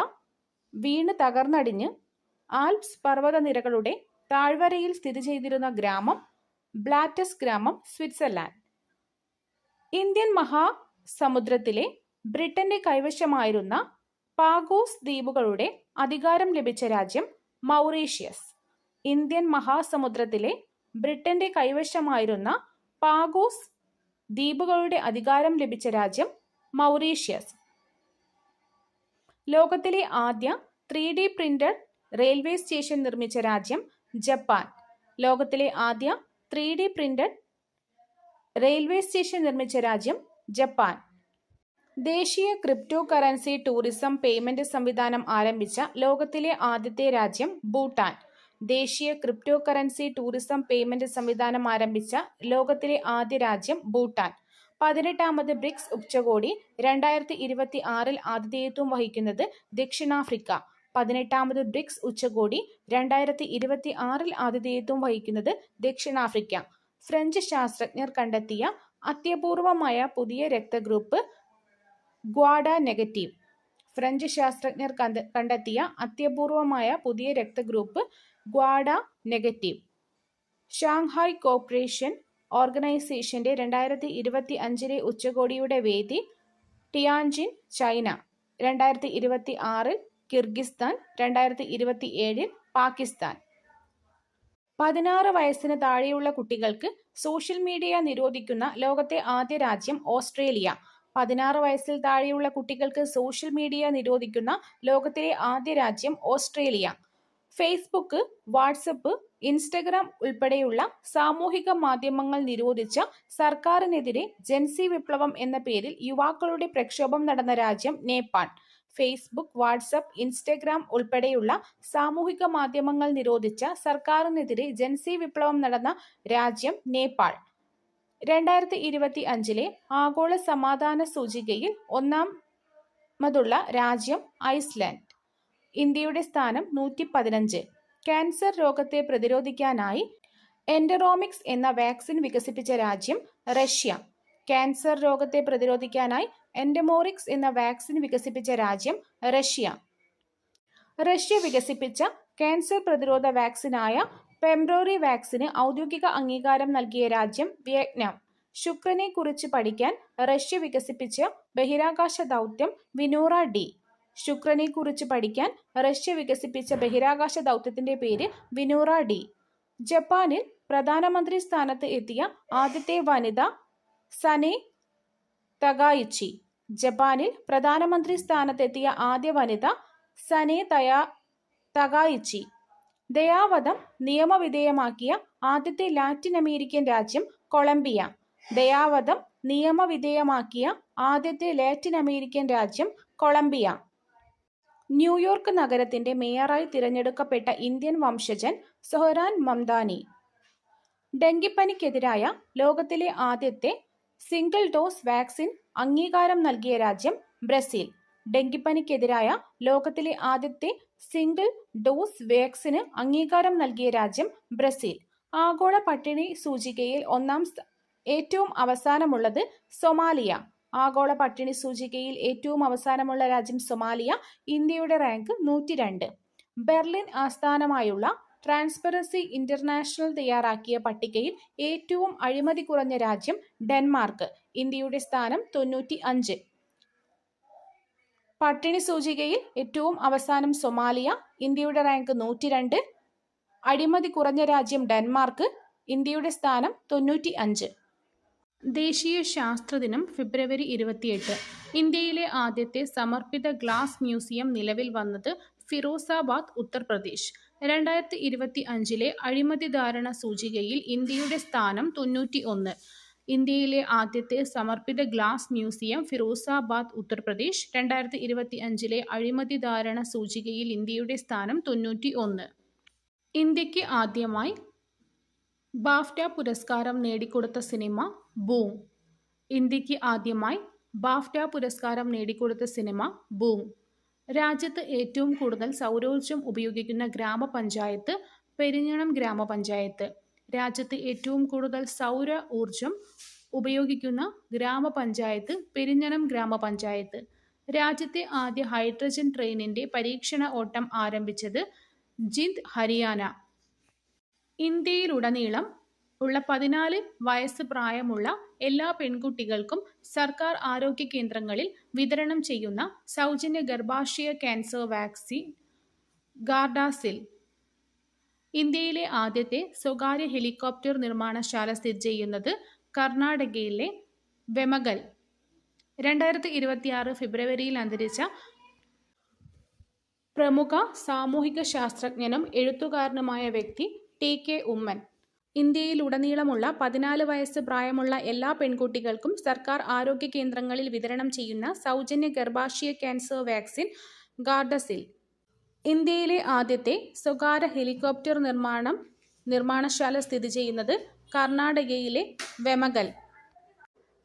S1: വീണ് തകർന്നടിഞ്ഞ് ആൽപ്സ് പർവ്വതനിരകളുടെ താഴ്വരയിൽ സ്ഥിതി ചെയ്തിരുന്ന ഗ്രാമം ബ്ലാറ്റസ് ഗ്രാമം, സ്വിറ്റ്സർലാൻഡ്. ഇന്ത്യൻ മഹാസമുദ്രത്തിലെ ബ്രിട്ടന്റെ കൈവശമായിരുന്ന പാഗോസ് ദ്വീപുകളുടെ അധികാരം ലഭിച്ച രാജ്യം മൗറീഷ്യസ്. ഇന്ത്യൻ മഹാസമുദ്രത്തിലെ ബ്രിട്ടന്റെ കൈവശമായിരുന്ന പാഗോസ് ദ്വീപുകളുടെ അധികാരം ലഭിച്ച രാജ്യം മൗറീഷ്യസ്. ലോകത്തിലെ ആദ്യ 3D പ്രിന്റഡ് റെയിൽവേ സ്റ്റേഷൻ നിർമ്മിച്ച രാജ്യം ജപ്പാൻ. ലോകത്തിലെ ആദ്യ 3D പ്രിന്റഡ് റെയിൽവേ സ്റ്റേഷൻ നിർമ്മിച്ച രാജ്യം ജപ്പാൻ. ദേശീയ ക്രിപ്റ്റോ കറൻസി ടൂറിസം പേയ്മെന്റ് സംവിധാനം ആരംഭിച്ച ലോകത്തിലെ ആദ്യത്തെ രാജ്യം ഭൂട്ടാൻ. ദേശീയ ക്രിപ്റ്റോ കറൻസി ടൂറിസം പേയ്മെന്റ് സംവിധാനം ആരംഭിച്ച ലോകത്തിലെ ആദ്യ രാജ്യം ഭൂട്ടാൻ. 18ാമത് ബ്രിക്സ് ഉച്ചകോടി 2026 ആതിഥേയത്വം വഹിക്കുന്നത് ദക്ഷിണാഫ്രിക്ക. 18ാമത് ബ്രിക്സ് ഉച്ചകോടി 2026 ആതിഥേയത്വം വഹിക്കുന്നത് ദക്ഷിണാഫ്രിക്ക. ഫ്രഞ്ച് ശാസ്ത്രജ്ഞർ കണ്ടെത്തിയ അത്യപൂർവമായ പുതിയ രക്തഗ്രൂപ്പ് ഗ്വാഡ നെഗറ്റീവ്. ഫ്രഞ്ച് ശാസ്ത്രജ്ഞർ കണ്ടെത്തിയ അത്യപൂർവമായ പുതിയ രക്തഗ്രൂപ്പ് ഗ്വാഡ നെഗറ്റീവ്. ഷാങ്ഹായ് കോർപ്പറേഷൻ ഓർഗനൈസേഷന്റെ 2025 ഉച്ചകോടിയുടെ വേദി ടിയാൻജിൻ, ചൈന. 2026 കിർഗിസ്ഥാൻ, 2027 പാകിസ്ഥാൻ. 16 വയസ്സിന് താഴെയുള്ള കുട്ടികൾക്ക് സോഷ്യൽ മീഡിയ നിരോധിക്കുന്ന ലോകത്തെ ആദ്യ രാജ്യം ഓസ്ട്രേലിയ. 16 വയസ്സിൽ താഴെയുള്ള കുട്ടികൾക്ക് സോഷ്യൽ മീഡിയ നിരോധിക്കുന്ന ലോകത്തിലെ ആദ്യ രാജ്യം ഓസ്ട്രേലിയ. ഫേസ്ബുക്ക്, വാട്സപ്പ്, ഇൻസ്റ്റഗ്രാം ഉൾപ്പെടെയുള്ള സാമൂഹിക മാധ്യമങ്ങൾ നിരോധിച്ച സർക്കാരിനെതിരെ ജൻസി വിപ്ലവം എന്ന പേരിൽ യുവാക്കളുടെ പ്രക്ഷോഭം നടന്ന രാജ്യം നേപ്പാൾ. ഫേസ്ബുക്ക്, വാട്സപ്പ്, ഇൻസ്റ്റഗ്രാം ഉൾപ്പെടെയുള്ള സാമൂഹിക മാധ്യമങ്ങൾ നിരോധിച്ച സർക്കാരിനെതിരെ ജൻസി വിപ്ലവം നടന്ന രാജ്യം നേപ്പാൾ. 2025 ആഗോള സമാധാന സൂചികയിൽ 1ാമതുള്ള രാജ്യം ഐസ്ലാൻഡ്. ഇന്ത്യയുടെ സ്ഥാനം 115. ക്യാൻസർ രോഗത്തെ പ്രതിരോധിക്കാനായി എൻഡറോമിക്സ് എന്ന വാക്സിൻ വികസിപ്പിച്ച രാജ്യം റഷ്യ. ക്യാൻസർ രോഗത്തെ പ്രതിരോധിക്കാനായി എൻഡമോറിക്സ് എന്ന വാക്സിൻ വികസിപ്പിച്ച രാജ്യം റഷ്യ. റഷ്യ വികസിപ്പിച്ച ക്യാൻസർ പ്രതിരോധ വാക്സിനായ പെംബ്രോറി വാക്സിന് ഔദ്യോഗിക അംഗീകാരം നൽകിയ രാജ്യം വിയറ്റ്നാം. ശുക്രനെ കുറിച്ച് പഠിക്കാൻ റഷ്യ വികസിപ്പിച്ച ബഹിരാകാശ ദൗത്യം വിനൂറ-D. ശുക്രനെ കുറിച്ച് പഠിക്കാൻ റഷ്യ വികസിപ്പിച്ച ബഹിരാകാശ ദൗത്യത്തിന്റെ പേര് വിനൂറ-D. ജപ്പാനിൽ പ്രധാനമന്ത്രി സ്ഥാനത്ത് എത്തിയ ആദ്യത്തെ വനിത സനെ തകായിച്ചി. ജപ്പാനിൽ പ്രധാനമന്ത്രി സ്ഥാനത്തെത്തിയ ആദ്യ വനിത സനെ തകായിച്ചി. ദയാവധം നിയമവിധേയമാക്കിയ ആദ്യത്തെ ലാറ്റിൻ അമേരിക്കൻ രാജ്യം കൊളംബിയ. ദയാവധം നിയമവിധേയമാക്കിയ ആദ്യത്തെ ലാറ്റിൻ അമേരിക്കൻ രാജ്യം കൊളംബിയ. ന്യൂയോർക്ക് നഗരത്തിന്റെ മേയറായി തിരഞ്ഞെടുക്കപ്പെട്ട ഇന്ത്യൻ വംശജൻ സൊഹ്റാൻ മംദാനി. ഡെങ്കിപ്പനിക്കെതിരായ ലോകത്തിലെ ആദ്യത്തെ സിംഗിൾ ഡോസ് വാക്സിൻ അംഗീകാരം നൽകിയ രാജ്യം ബ്രസീൽ. ഡെങ്കിപ്പനിക്കെതിരായ ലോകത്തിലെ ആദ്യത്തെ സിംഗിൾ ഡോസ് വാക്സിന് അംഗീകാരം നൽകിയ രാജ്യം ബ്രസീൽ. ആഗോള പട്ടിണി സൂചികയിൽ ഏറ്റവും അവസാനമുള്ളത് സൊമാലിയ. ആഗോള പട്ടിണി സൂചികയിൽ ഏറ്റവും അവസാനമുള്ള രാജ്യം സൊമാലിയ. ഇന്ത്യയുടെ റാങ്ക് 102. ബെർലിൻ ആസ്ഥാനമായുള്ള ട്രാൻസ്പെറൻസി ഇന്റർനാഷണൽ തയ്യാറാക്കിയ പട്ടികയിൽ ഏറ്റവും അഴിമതി കുറഞ്ഞ രാജ്യം ഡെൻമാർക്ക്. ഇന്ത്യയുടെ സ്ഥാനം 95. പട്ടിണി സൂചികയിൽ ഏറ്റവും അവസാനം സൊമാലിയ. ഇന്ത്യയുടെ റാങ്ക് 102. അഴിമതി കുറഞ്ഞ രാജ്യം ഡെൻമാർക്ക്. ഇന്ത്യയുടെ സ്ഥാനം 95. ദേശീയ ശാസ്ത്രദിനം ഫെബ്രുവരി 28. ഇന്ത്യയിലെ ആദ്യത്തെ സമർപ്പിത ഗ്ലാസ് മ്യൂസിയം നിലവിൽ വന്നത് ഫിറോസാബാദ്, ഉത്തർപ്രദേശ്. 2025 അഴിമതി ധാരണ സൂചികയിൽ ഇന്ത്യയുടെ സ്ഥാനം 91. ഇന്ത്യയിലെ ആദ്യത്തെ സമർപ്പിത ഗ്ലാസ് മ്യൂസിയം ഫിറോസാബാദ്, ഉത്തർപ്രദേശ്. 2025 അഴിമതി ധാരണ സൂചികയിൽ ഇന്ത്യയുടെ സ്ഥാനം 91. ഇന്ത്യക്ക് ആദ്യമായി ബാഫ്റ്റ പുരസ്കാരം നേടിക്കൊടുത്ത സിനിമ ബൂം. ഇന്ത്യക്ക് ആദ്യമായി ബാഫ്റ്റ പുരസ്കാരം നേടിക്കൊടുത്ത സിനിമ ബൂം. രാജ്യത്ത് ഏറ്റവും കൂടുതൽ സൗരോർജ്ജം ഉപയോഗിക്കുന്ന ഗ്രാമപഞ്ചായത്ത് പെരിഞ്ഞണം ഗ്രാമപഞ്ചായത്ത്. രാജ്യത്ത് ഏറ്റവും കൂടുതൽ സൗര ഊർജം ഉപയോഗിക്കുന്ന ഗ്രാമപഞ്ചായത്ത് പെരിഞ്ഞണം ഗ്രാമപഞ്ചായത്ത്. രാജ്യത്തെ ആദ്യ ഹൈഡ്രജൻ ട്രെയിനിന്റെ പരീക്ഷണ ഓട്ടം ആരംഭിച്ചത് ജിന്ദ്, ഹരിയാന. ഇന്ത്യയിലുടനീളം ഉള്ള 14 വയസ്സ് പ്രായമുള്ള എല്ലാ പെൺകുട്ടികൾക്കും സർക്കാർ ആരോഗ്യ കേന്ദ്രങ്ങളിൽ വിതരണം ചെയ്യുന്ന സൗജന്യ ഗർഭാശയ ക്യാൻസർ വാക്സിൻ ഗാർഡാസിൽ. ഇന്ത്യയിലെ ആദ്യത്തെ സ്വകാര്യ ഹെലികോപ്റ്റർ നിർമ്മാണശാല സ്ഥിതി ചെയ്യുന്നത് കർണാടകയിലെ വെമഗൽ. 2026 ഫെബ്രുവരിയിൽ അന്തരിച്ച പ്രമുഖ സാമൂഹിക ശാസ്ത്രജ്ഞനും എഴുത്തുകാരനുമായ വ്യക്തി ടി.കെ. ഉമ്മൻ. ഇന്ത്യയിലുടനീളമുള്ള 14 വയസ്സ് പ്രായമുള്ള എല്ലാ പെൺകുട്ടികൾക്കും സർക്കാർ ആരോഗ്യ കേന്ദ്രങ്ങളിൽ വിതരണം ചെയ്യുന്ന സൗജന്യ ഗർഭാശയ ക്യാൻസർ വാക്സിൻ ഗാർഡസിൽ. ഇന്ത്യയിലെ ആദ്യത്തെ സ്വകാര്യ ഹെലികോപ്റ്റർ നിർമ്മാണശാല സ്ഥിതി ചെയ്യുന്നത് കർണാടകയിലെ വെമഗൽ.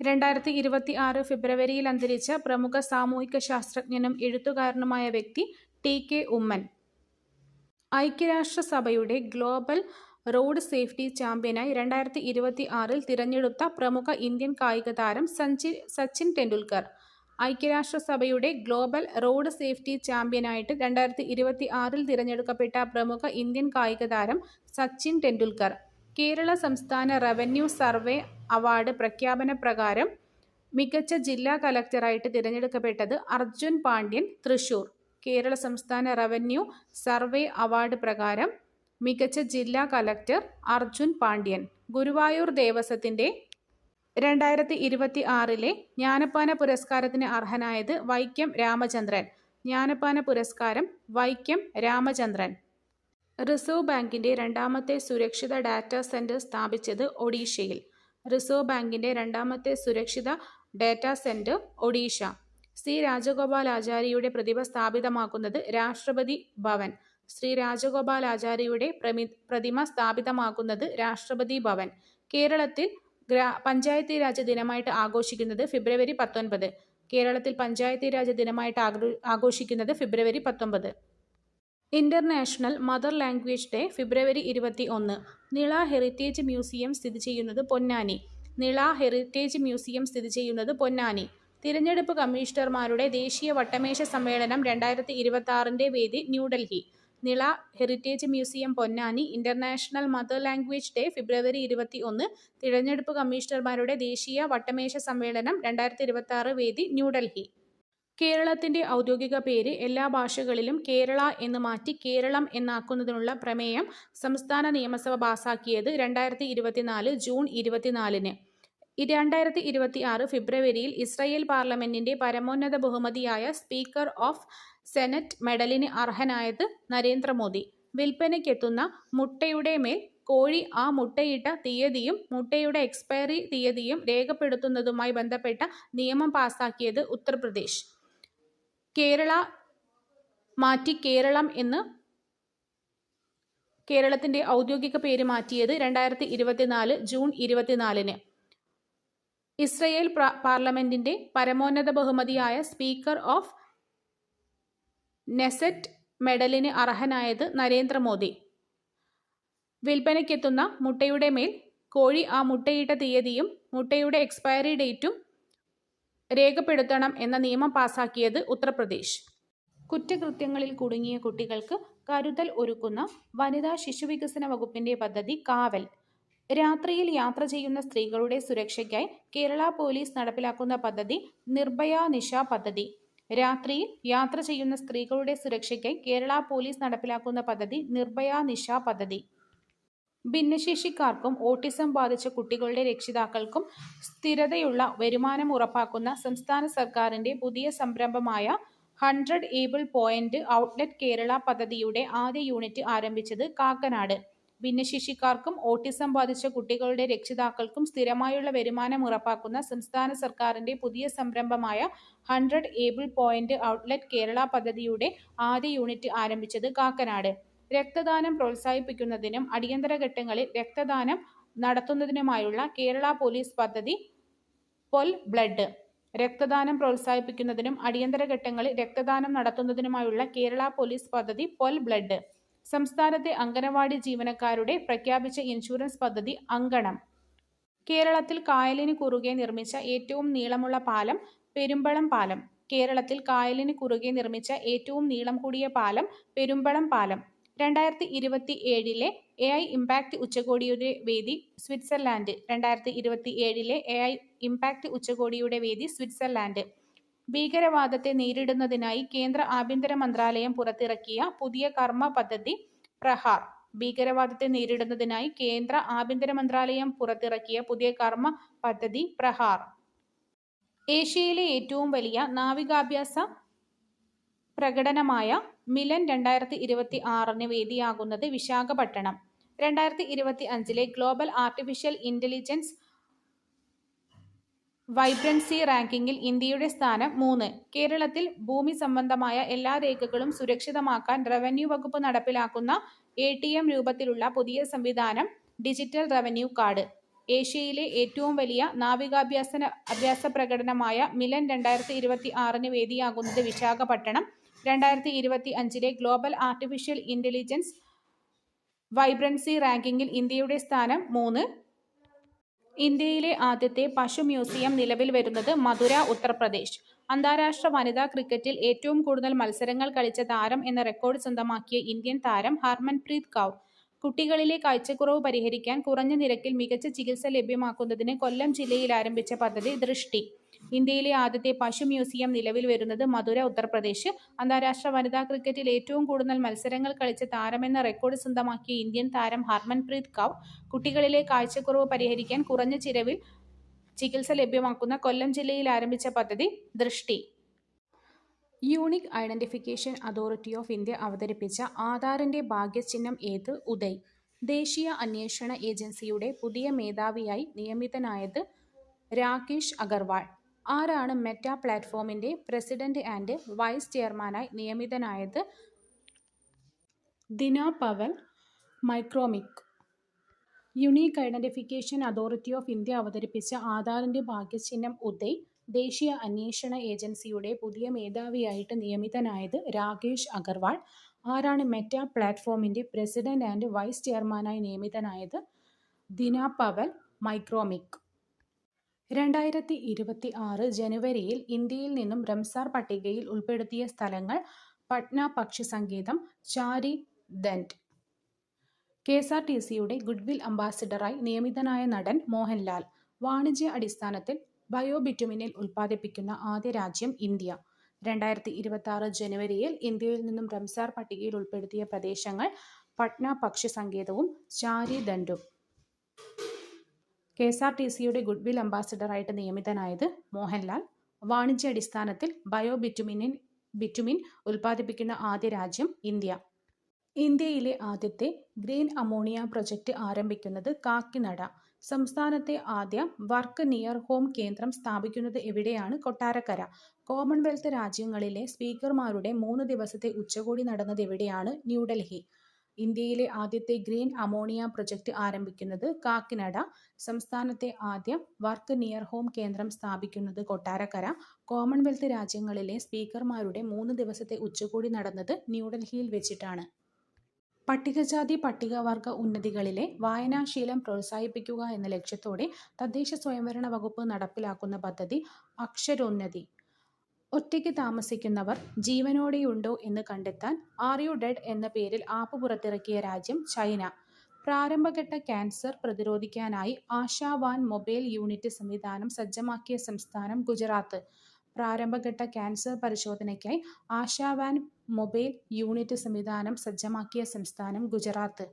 S1: 2026 ഫെബ്രുവരിയിൽ അന്തരിച്ച പ്രമുഖ സാമൂഹിക ശാസ്ത്രജ്ഞനും എഴുത്തുകാരനുമായ വ്യക്തി ടി.കെ. ഉമ്മൻ. ഐക്യരാഷ്ട്രസഭയുടെ ഗ്ലോബൽ റോഡ് സേഫ്റ്റി ചാമ്പ്യനായി 2026 തിരഞ്ഞെടുത്ത പ്രമുഖ ഇന്ത്യൻ കായിക താരം സച്ചിൻ ടെണ്ടുൽക്കർ. ഐക്യരാഷ്ട്രസഭയുടെ ഗ്ലോബൽ റോഡ് സേഫ്റ്റി ചാമ്പ്യനായിട്ട് 2026 തിരഞ്ഞെടുക്കപ്പെട്ട പ്രമുഖ ഇന്ത്യൻ കായിക താരം സച്ചിൻ ടെണ്ടുൽക്കർ. കേരള സംസ്ഥാന റവന്യൂ സർവേ അവാർഡ് പ്രഖ്യാപന പ്രകാരം മികച്ച ജില്ലാ കലക്ടറായിട്ട് തിരഞ്ഞെടുക്കപ്പെട്ടത് അർജുൻ പാണ്ഡ്യൻ, തൃശൂർ. കേരള സംസ്ഥാന റവന്യൂ സർവേ അവാർഡ് പ്രകാരം മികച്ച ജില്ലാ കലക്ടർ അർജുൻ പാണ്ഡ്യൻ. ഗുരുവായൂർ ദേവസ്വത്തിന്റെ 2026 ജ്ഞാനപ്പാന പുരസ്കാരത്തിന് അർഹനായത് വൈക്കം രാമചന്ദ്രൻ. ജ്ഞാനപ്പാന പുരസ്കാരം വൈക്കം രാമചന്ദ്രൻ. റിസർവ് ബാങ്കിന്റെ രണ്ടാമത്തെ സുരക്ഷിത ഡാറ്റാ സെന്റർ സ്ഥാപിച്ചത് ഒഡീഷയിൽ. റിസർവ് ബാങ്കിന്റെ രണ്ടാമത്തെ സുരക്ഷിത ഡാറ്റാ സെന്റർ ഒഡീഷ. സി രാജഗോപാലാചാരിയുടെ പ്രതിമ സ്ഥാപിതമാക്കുന്നത് രാഷ്ട്രപതി ഭവൻ. ശ്രീ രാജഗോപാലാചാരിയുടെ പ്രതിമ സ്ഥാപിതമാക്കുന്നത് രാഷ്ട്രപതി ഭവൻ. കേരളത്തിൽ പഞ്ചായത്തി രാജ് ദിനമായിട്ട് ആഘോഷിക്കുന്നത് ഫെബ്രുവരി 19. കേരളത്തിൽ പഞ്ചായത്തി രാജ് ദിനമായിട്ട് ആഘോഷിക്കുന്നത് ഫെബ്രുവരി 19. International mother language day February 21. Nila heritage museum സ്ഥിതി ചെയ്യുന്നത് പൊന്നാനി. നിള ഹെറിറ്റേജ് മ്യൂസിയം സ്ഥിതി ചെയ്യുന്നത് പൊന്നാനി. തിരഞ്ഞെടുപ്പ് കമ്മീഷണർമാരുടെ ദേശീയ വട്ടമേശ സമ്മേളനം 2026 വേദി New Delhi. Nila heritage museum Ponnani. International mother language day February 21. തിരഞ്ഞെടുപ്പ് കമ്മീഷണർമാരുടെ ദേശീയ വട്ടമേശ സമ്മേളനം 2026 വേദി ന്യൂഡൽഹി. കേരളത്തിന്റെ ഔദ്യോഗിക പേര് എല്ലാ ഭാഷകളിലും കേരള എന്ന് മാറ്റി കേരളം എന്നാക്കുന്നതിനുള്ള പ്രമേയം സംസ്ഥാന നിയമസഭ പാസാക്കിയത് 2024 ജൂൺ 24. 2026 ഫെബ്രുവരിയിൽ ഇസ്രായേൽ പാർലമെന്റിന്റെ പരമോന്നത ബഹുമതിയായ സ്പീക്കർ ഓഫ് സെനറ്റ് മെഡലിന് അർഹനായത് നരേന്ദ്രമോദി. വിൽപ്പനയ്ക്കെത്തുന്ന മുട്ടയുടെ മേൽ കോഴി ആ മുട്ടയിട്ട തീയതിയും മുട്ടയുടെ എക്സ്പയറി തീയതിയും രേഖപ്പെടുത്തുന്നതുമായി ബന്ധപ്പെട്ട നിയമം പാസാക്കിയത് ഉത്തർപ്രദേശ്. കേരള മാറ്റി കേരളം എന്ന് കേരളത്തിന്റെ ഔദ്യോഗിക പേര് മാറ്റിയത് 2024 ജൂൺ 24-ന്. ഇസ്രയേൽ പാർലമെന്റിന്റെ പരമോന്നത ബഹുമതിയായ സ്പീക്കർ ഓഫ് നെസറ്റ് മെഡലിന് അർഹനായത് നരേന്ദ്രമോദി. വിൽപ്പനയ്ക്കെത്തുന്ന മുട്ടയുടെ മേൽ കോഴി ആ മുട്ടയിട്ട തീയതിയും മുട്ടയുടെ എക്സ്പയറി ഡേറ്റും രേഖപ്പെടുത്തണം എന്ന നിയമം പാസാക്കിയത് ഉത്തർപ്രദേശ്. കുറ്റകൃത്യങ്ങളിൽ കുടുങ്ങിയ കുട്ടികൾക്ക് കരുതൽ ഒരുക്കുന്ന വനിതാ ശിശുവികസന വകുപ്പിന്റെ പദ്ധതി കാവൽ. രാത്രിയിൽ യാത്ര ചെയ്യുന്ന സ്ത്രീകളുടെ സുരക്ഷയ്ക്കായി കേരള പോലീസ് നടപ്പിലാക്കുന്ന പദ്ധതി നിർഭയ നിശ പദ്ധതി. രാത്രിയിൽ യാത്ര ചെയ്യുന്ന സ്ത്രീകളുടെ സുരക്ഷയ്ക്കായി കേരള പോലീസ് നടപ്പിലാക്കുന്ന പദ്ധതി നിർഭയ നിശ പദ്ധതി. ഭിന്നശേഷിക്കാർക്കും ഓട്ടിസം ബാധിച്ച കുട്ടികളുടെ രക്ഷിതാക്കൾക്കും സ്ഥിരതയുള്ള വരുമാനം ഉറപ്പാക്കുന്ന സംസ്ഥാന സർക്കാരിന്റെ പുതിയ സംരംഭമായ 100 ഏബിൾ പോയിന്റ് ഔട്ട്ലെറ്റ് കേരള പദ്ധതിയുടെ ആദ്യ യൂണിറ്റ് ആരംഭിച്ചത് കാക്കനാട്. ഭിന്നശേഷിക്കാർക്കും ഓട്ടിസം ബാധിച്ച കുട്ടികളുടെ രക്ഷിതാക്കൾക്കും സ്ഥിരമായുള്ള വരുമാനം ഉറപ്പാക്കുന്ന സംസ്ഥാന സർക്കാരിന്റെ പുതിയ സംരംഭമായ 100 ഏബിൾ പോയിന്റ് ഔട്ട്ലെറ്റ് കേരള പദ്ധതിയുടെ ആദ്യ യൂണിറ്റ് ആരംഭിച്ചത് കാക്കനാട്. രക്തദാനം പ്രോത്സാഹിപ്പിക്കുന്നതിനും അടിയന്തര ഘട്ടങ്ങളിൽ രക്തദാനം നടത്തുന്നതിനുമായുള്ള കേരള പോലീസ് പദ്ധതി പൊൽ ബ്ലഡ്. രക്തദാനം പ്രോത്സാഹിപ്പിക്കുന്നതിനും അടിയന്തര ഘട്ടങ്ങളിൽ രക്തദാനം നടത്തുന്നതിനുമായുള്ള കേരള പോലീസ് പദ്ധതി പൊൽ ബ്ലഡ്. സംസ്ഥാനത്തെ അംഗനവാടി ജീവനക്കാരുടെ പ്രഖ്യാപിച്ച ഇൻഷുറൻസ് പദ്ധതി അങ്കണം. കേരളത്തിൽ കായലിന് കുറുകെ നിർമ്മിച്ച ഏറ്റവും നീളമുള്ള പാലം പെരുമ്പളം പാലം. കേരളത്തിൽ കായലിന് കുറുകെ നിർമ്മിച്ച ഏറ്റവും നീളം കൂടിയ പാലം പെരുമ്പളം പാലം. 2027-ലെ AI ഇമ്പാക്ട് ഉച്ചകോടിയുടെ വേദി സ്വിറ്റ്സർലാൻഡ്. 2027-ലെ AI ഇമ്പാക്ട് ഉച്ചകോടിയുടെ വേദി സ്വിറ്റ്സർലാൻഡ്. ഭീകരവാദത്തെ നേരിടുന്നതിനായി കേന്ദ്ര ആഭ്യന്തര മന്ത്രാലയം പുറത്തിറക്കിയ പുതിയ കർമ്മ പദ്ധതി പ്രഹാർ. ഭീകരവാദത്തെ നേരിടുന്നതിനായി കേന്ദ്ര ആഭ്യന്തര മന്ത്രാലയം പുറത്തിറക്കിയ പുതിയ കർമ്മ പദ്ധതി പ്രഹാർ. ഏഷ്യയിലെ ഏറ്റവും വലിയ നാവികാഭ്യാസ പ്രകടനമായ മിലൻ 2026-ന് വേദിയാകുന്നത് വിശാഖപട്ടണം. 2025-ലെ ഗ്ലോബൽ ആർട്ടിഫിഷ്യൽ ഇന്റലിജൻസ് വൈബ്രൻസി റാങ്കിങ്ങിൽ ഇന്ത്യയുടെ സ്ഥാനം 3. കേരളത്തിൽ ഭൂമി സംബന്ധമായ എല്ലാ രേഖകളും സുരക്ഷിതമാക്കാൻ റവന്യൂ വകുപ്പ് നടപ്പിലാക്കുന്ന ATM രൂപത്തിലുള്ള പുതിയ സംവിധാനം ഡിജിറ്റൽ റവന്യൂ കാർഡ്. ഏഷ്യയിലെ ഏറ്റവും വലിയ നാവികാഭ്യാസ പ്രകടനമായ മിലൻ 2026-ന് വേദിയാകുന്നത് വിശാഖപട്ടണം. 2025-ലെ ഗ്ലോബൽ ആർട്ടിഫിഷ്യൽ ഇന്റലിജൻസ് വൈബ്രൻസി റാങ്കിങ്ങിൽ ഇന്ത്യയുടെ സ്ഥാനം 3. ഇന്ത്യയിലെ ആദ്യത്തെ പശു മ്യൂസിയം നിലവിൽ വരുന്നത് മധുര, ഉത്തർപ്രദേശ്. അന്താരാഷ്ട്ര വനിതാ ക്രിക്കറ്റിൽ ഏറ്റവും കൂടുതൽ മത്സരങ്ങൾ കളിച്ച താരം എന്ന റെക്കോർഡ് സ്വന്തമാക്കിയ ഇന്ത്യൻ താരം ഹർമൻപ്രീത് കൗർ. കുട്ടികളിലെ കാഴ്ചക്കുറവ് പരിഹരിക്കാൻ കുറഞ്ഞ നിരക്കിൽ മികച്ച ചികിത്സ ലഭ്യമാക്കുന്നതിന് കൊല്ലം ജില്ലയിൽ ആരംഭിച്ച പദ്ധതി ദൃഷ്ടി. ഇന്ത്യയിലെ ആദ്യത്തെ പശു മ്യൂസിയം നിലവിൽ വരുന്നത് മധുര, ഉത്തർപ്രദേശ്. അന്താരാഷ്ട്ര വനിതാ ക്രിക്കറ്റിൽ ഏറ്റവും കൂടുതൽ മത്സരങ്ങൾ കളിച്ച താരമെന്ന റെക്കോർഡ് സ്വന്തമാക്കിയ ഇന്ത്യൻ താരം ഹർമൻപ്രീത് കൗർ. കുട്ടികളിലെ കാഴ്ചക്കുറവ് പരിഹരിക്കാൻ കുറഞ്ഞ ചിലവിൽ ചികിത്സ ലഭ്യമാക്കുന്ന കൊല്ലം ജില്ലയിൽ ആരംഭിച്ച പദ്ധതി ദൃഷ്ടി. Unique identification authority of India അവതരിപ്പിച്ച ആധാറിന്റെ ഭാഗ്യചിഹ്നം ഏത്? ഉദയ്. ദേശീയ അന്വേഷണ ഏജൻസിയുടെ പുതിയ മേധാവിയായി നിയമിതനായത് രാകേഷ് അഗർവാൾ. ആരാണ് മെറ്റ പ്ലാറ്റ്ഫോമിന്റെ പ്രസിഡന്റ് ആൻഡ് വൈസ് ചെയർമാനായി നിയമിതനായത്? Dina Powell. മൈക്രോമിക്. Unique identification authority of India അവതരിപ്പിച്ച ആധാറിന്റെ ഭാഗ്യചിഹ്നം ഉദയ്. ദേശീയ അന്വേഷണ ഏജൻസിയുടെ പുതിയ മേധാവിയായിട്ട് നിയമിതനായത് രാകേഷ് അഗർവാൾ. ആരാണ് മെറ്റ പ്ലാറ്റ്ഫോമിന്റെ പ്രസിഡന്റ് ആൻഡ് വൈസ് ചെയർമാനായി നിയമിതനായത്? Dina Powell. മൈക്രോമിക്. 2026 ജനുവരിയിൽ ഇന്ത്യയിൽ നിന്നും റംസാർ പട്ടികയിൽ ഉൾപ്പെടുത്തിയ സ്ഥലങ്ങൾ: പട്ന പക്ഷി സങ്കേതം, ചാരി ദൻഡ്. KSRTCയുടെ ഗുഡ്വിൽ അംബാസിഡറായി നിയമിതനായ നടൻ മോഹൻലാൽ. വാണിജ്യ അടിസ്ഥാനത്തിൽ ബയോബിറ്റുമിനിൽ ഉൽപ്പാദിപ്പിക്കുന്ന ആദ്യ രാജ്യം ഇന്ത്യ. 2026 ജനുവരിയിൽ ഇന്ത്യയിൽ നിന്നും റംസാർ പട്ടികയിൽ ഉൾപ്പെടുത്തിയ പ്രദേശങ്ങൾ: പട്ന പക്ഷി സങ്കേതവും ചാരി ദൻഡും. KSRTCയുടെ ഗുഡ്വിൽ അംബാസിഡറായിട്ട് നിയമിതനായത് മോഹൻലാൽ. വാണിജ്യ അടിസ്ഥാനത്തിൽ ബിറ്റുമിൻ ഉൽപ്പാദിപ്പിക്കുന്ന ആദ്യ രാജ്യം ഇന്ത്യ. ഇന്ത്യയിലെ ആദ്യത്തെ ഗ്രീൻ അമോണിയ പ്രൊജക്ട് ആരംഭിക്കുന്നത് കാക്കിനഡ. സംസ്ഥാനത്തെ ആദ്യ വർക്ക് നിയർ ഹോം കേന്ദ്രം സ്ഥാപിക്കുന്നത് എവിടെയാണ്? കൊട്ടാരക്കര. കോമൺവെൽത്ത് രാജ്യങ്ങളിലെ സ്പീക്കർമാരുടെ 3 ദിവസത്തെ ഉച്ചകോടി നടന്നത് എവിടെയാണ്? ന്യൂഡൽഹി. ഇന്ത്യയിലെ ആദ്യത്തെ ഗ്രീൻ അമോണിയ പ്രൊജക്ട് ആരംഭിക്കുന്നത് കാക്കിനഡ. സംസ്ഥാനത്തെ ആദ്യ വർക്ക് നിയർ ഹോം കേന്ദ്രം സ്ഥാപിക്കുന്നത് കൊട്ടാരക്കര. കോമൺവെൽത്ത് രാജ്യങ്ങളിലെ സ്പീക്കർമാരുടെ 3 ദിവസത്തെ ഉച്ചകോടി നടന്നത് ന്യൂഡൽഹിയിൽ വെച്ചിട്ടാണ്. പട്ടികജാതി പട്ടികവർഗ ഉന്നതികളിലെ വായനാശീലം പ്രോത്സാഹിപ്പിക്കുക എന്ന ലക്ഷ്യത്തോടെ തദ്ദേശ സ്വയംഭരണ വകുപ്പ് നടപ്പിലാക്കുന്ന പദ്ധതി അക്ഷരോന്നതി. ഒറ്റയ്ക്ക് താമസിക്കുന്നവർ ജീവനോടെയുണ്ടോ എന്ന് കണ്ടെത്താൻ ആർ യു ഡെഡ് എന്ന പേരിൽ ആപ്പ് പുറത്തിറക്കിയ രാജ്യം ചൈന. പ്രാരംഭഘട്ട ക്യാൻസർ പ്രതിരോധിക്കാനായി ആശാവാൻ മൊബൈൽ യൂണിറ്റ് സംവിധാനം സജ്ജമാക്കിയ സംസ്ഥാനം ഗുജറാത്ത്. പ്രാരംഭഘട്ട ക്യാൻസർ പരിശോധനയ്ക്കായി ആശാവാൻ മൊബൈൽ യൂണിറ്റ് സംവിധാനം സജ്ജമാക്കിയ സംസ്ഥാനം ഗുജറാത്ത്.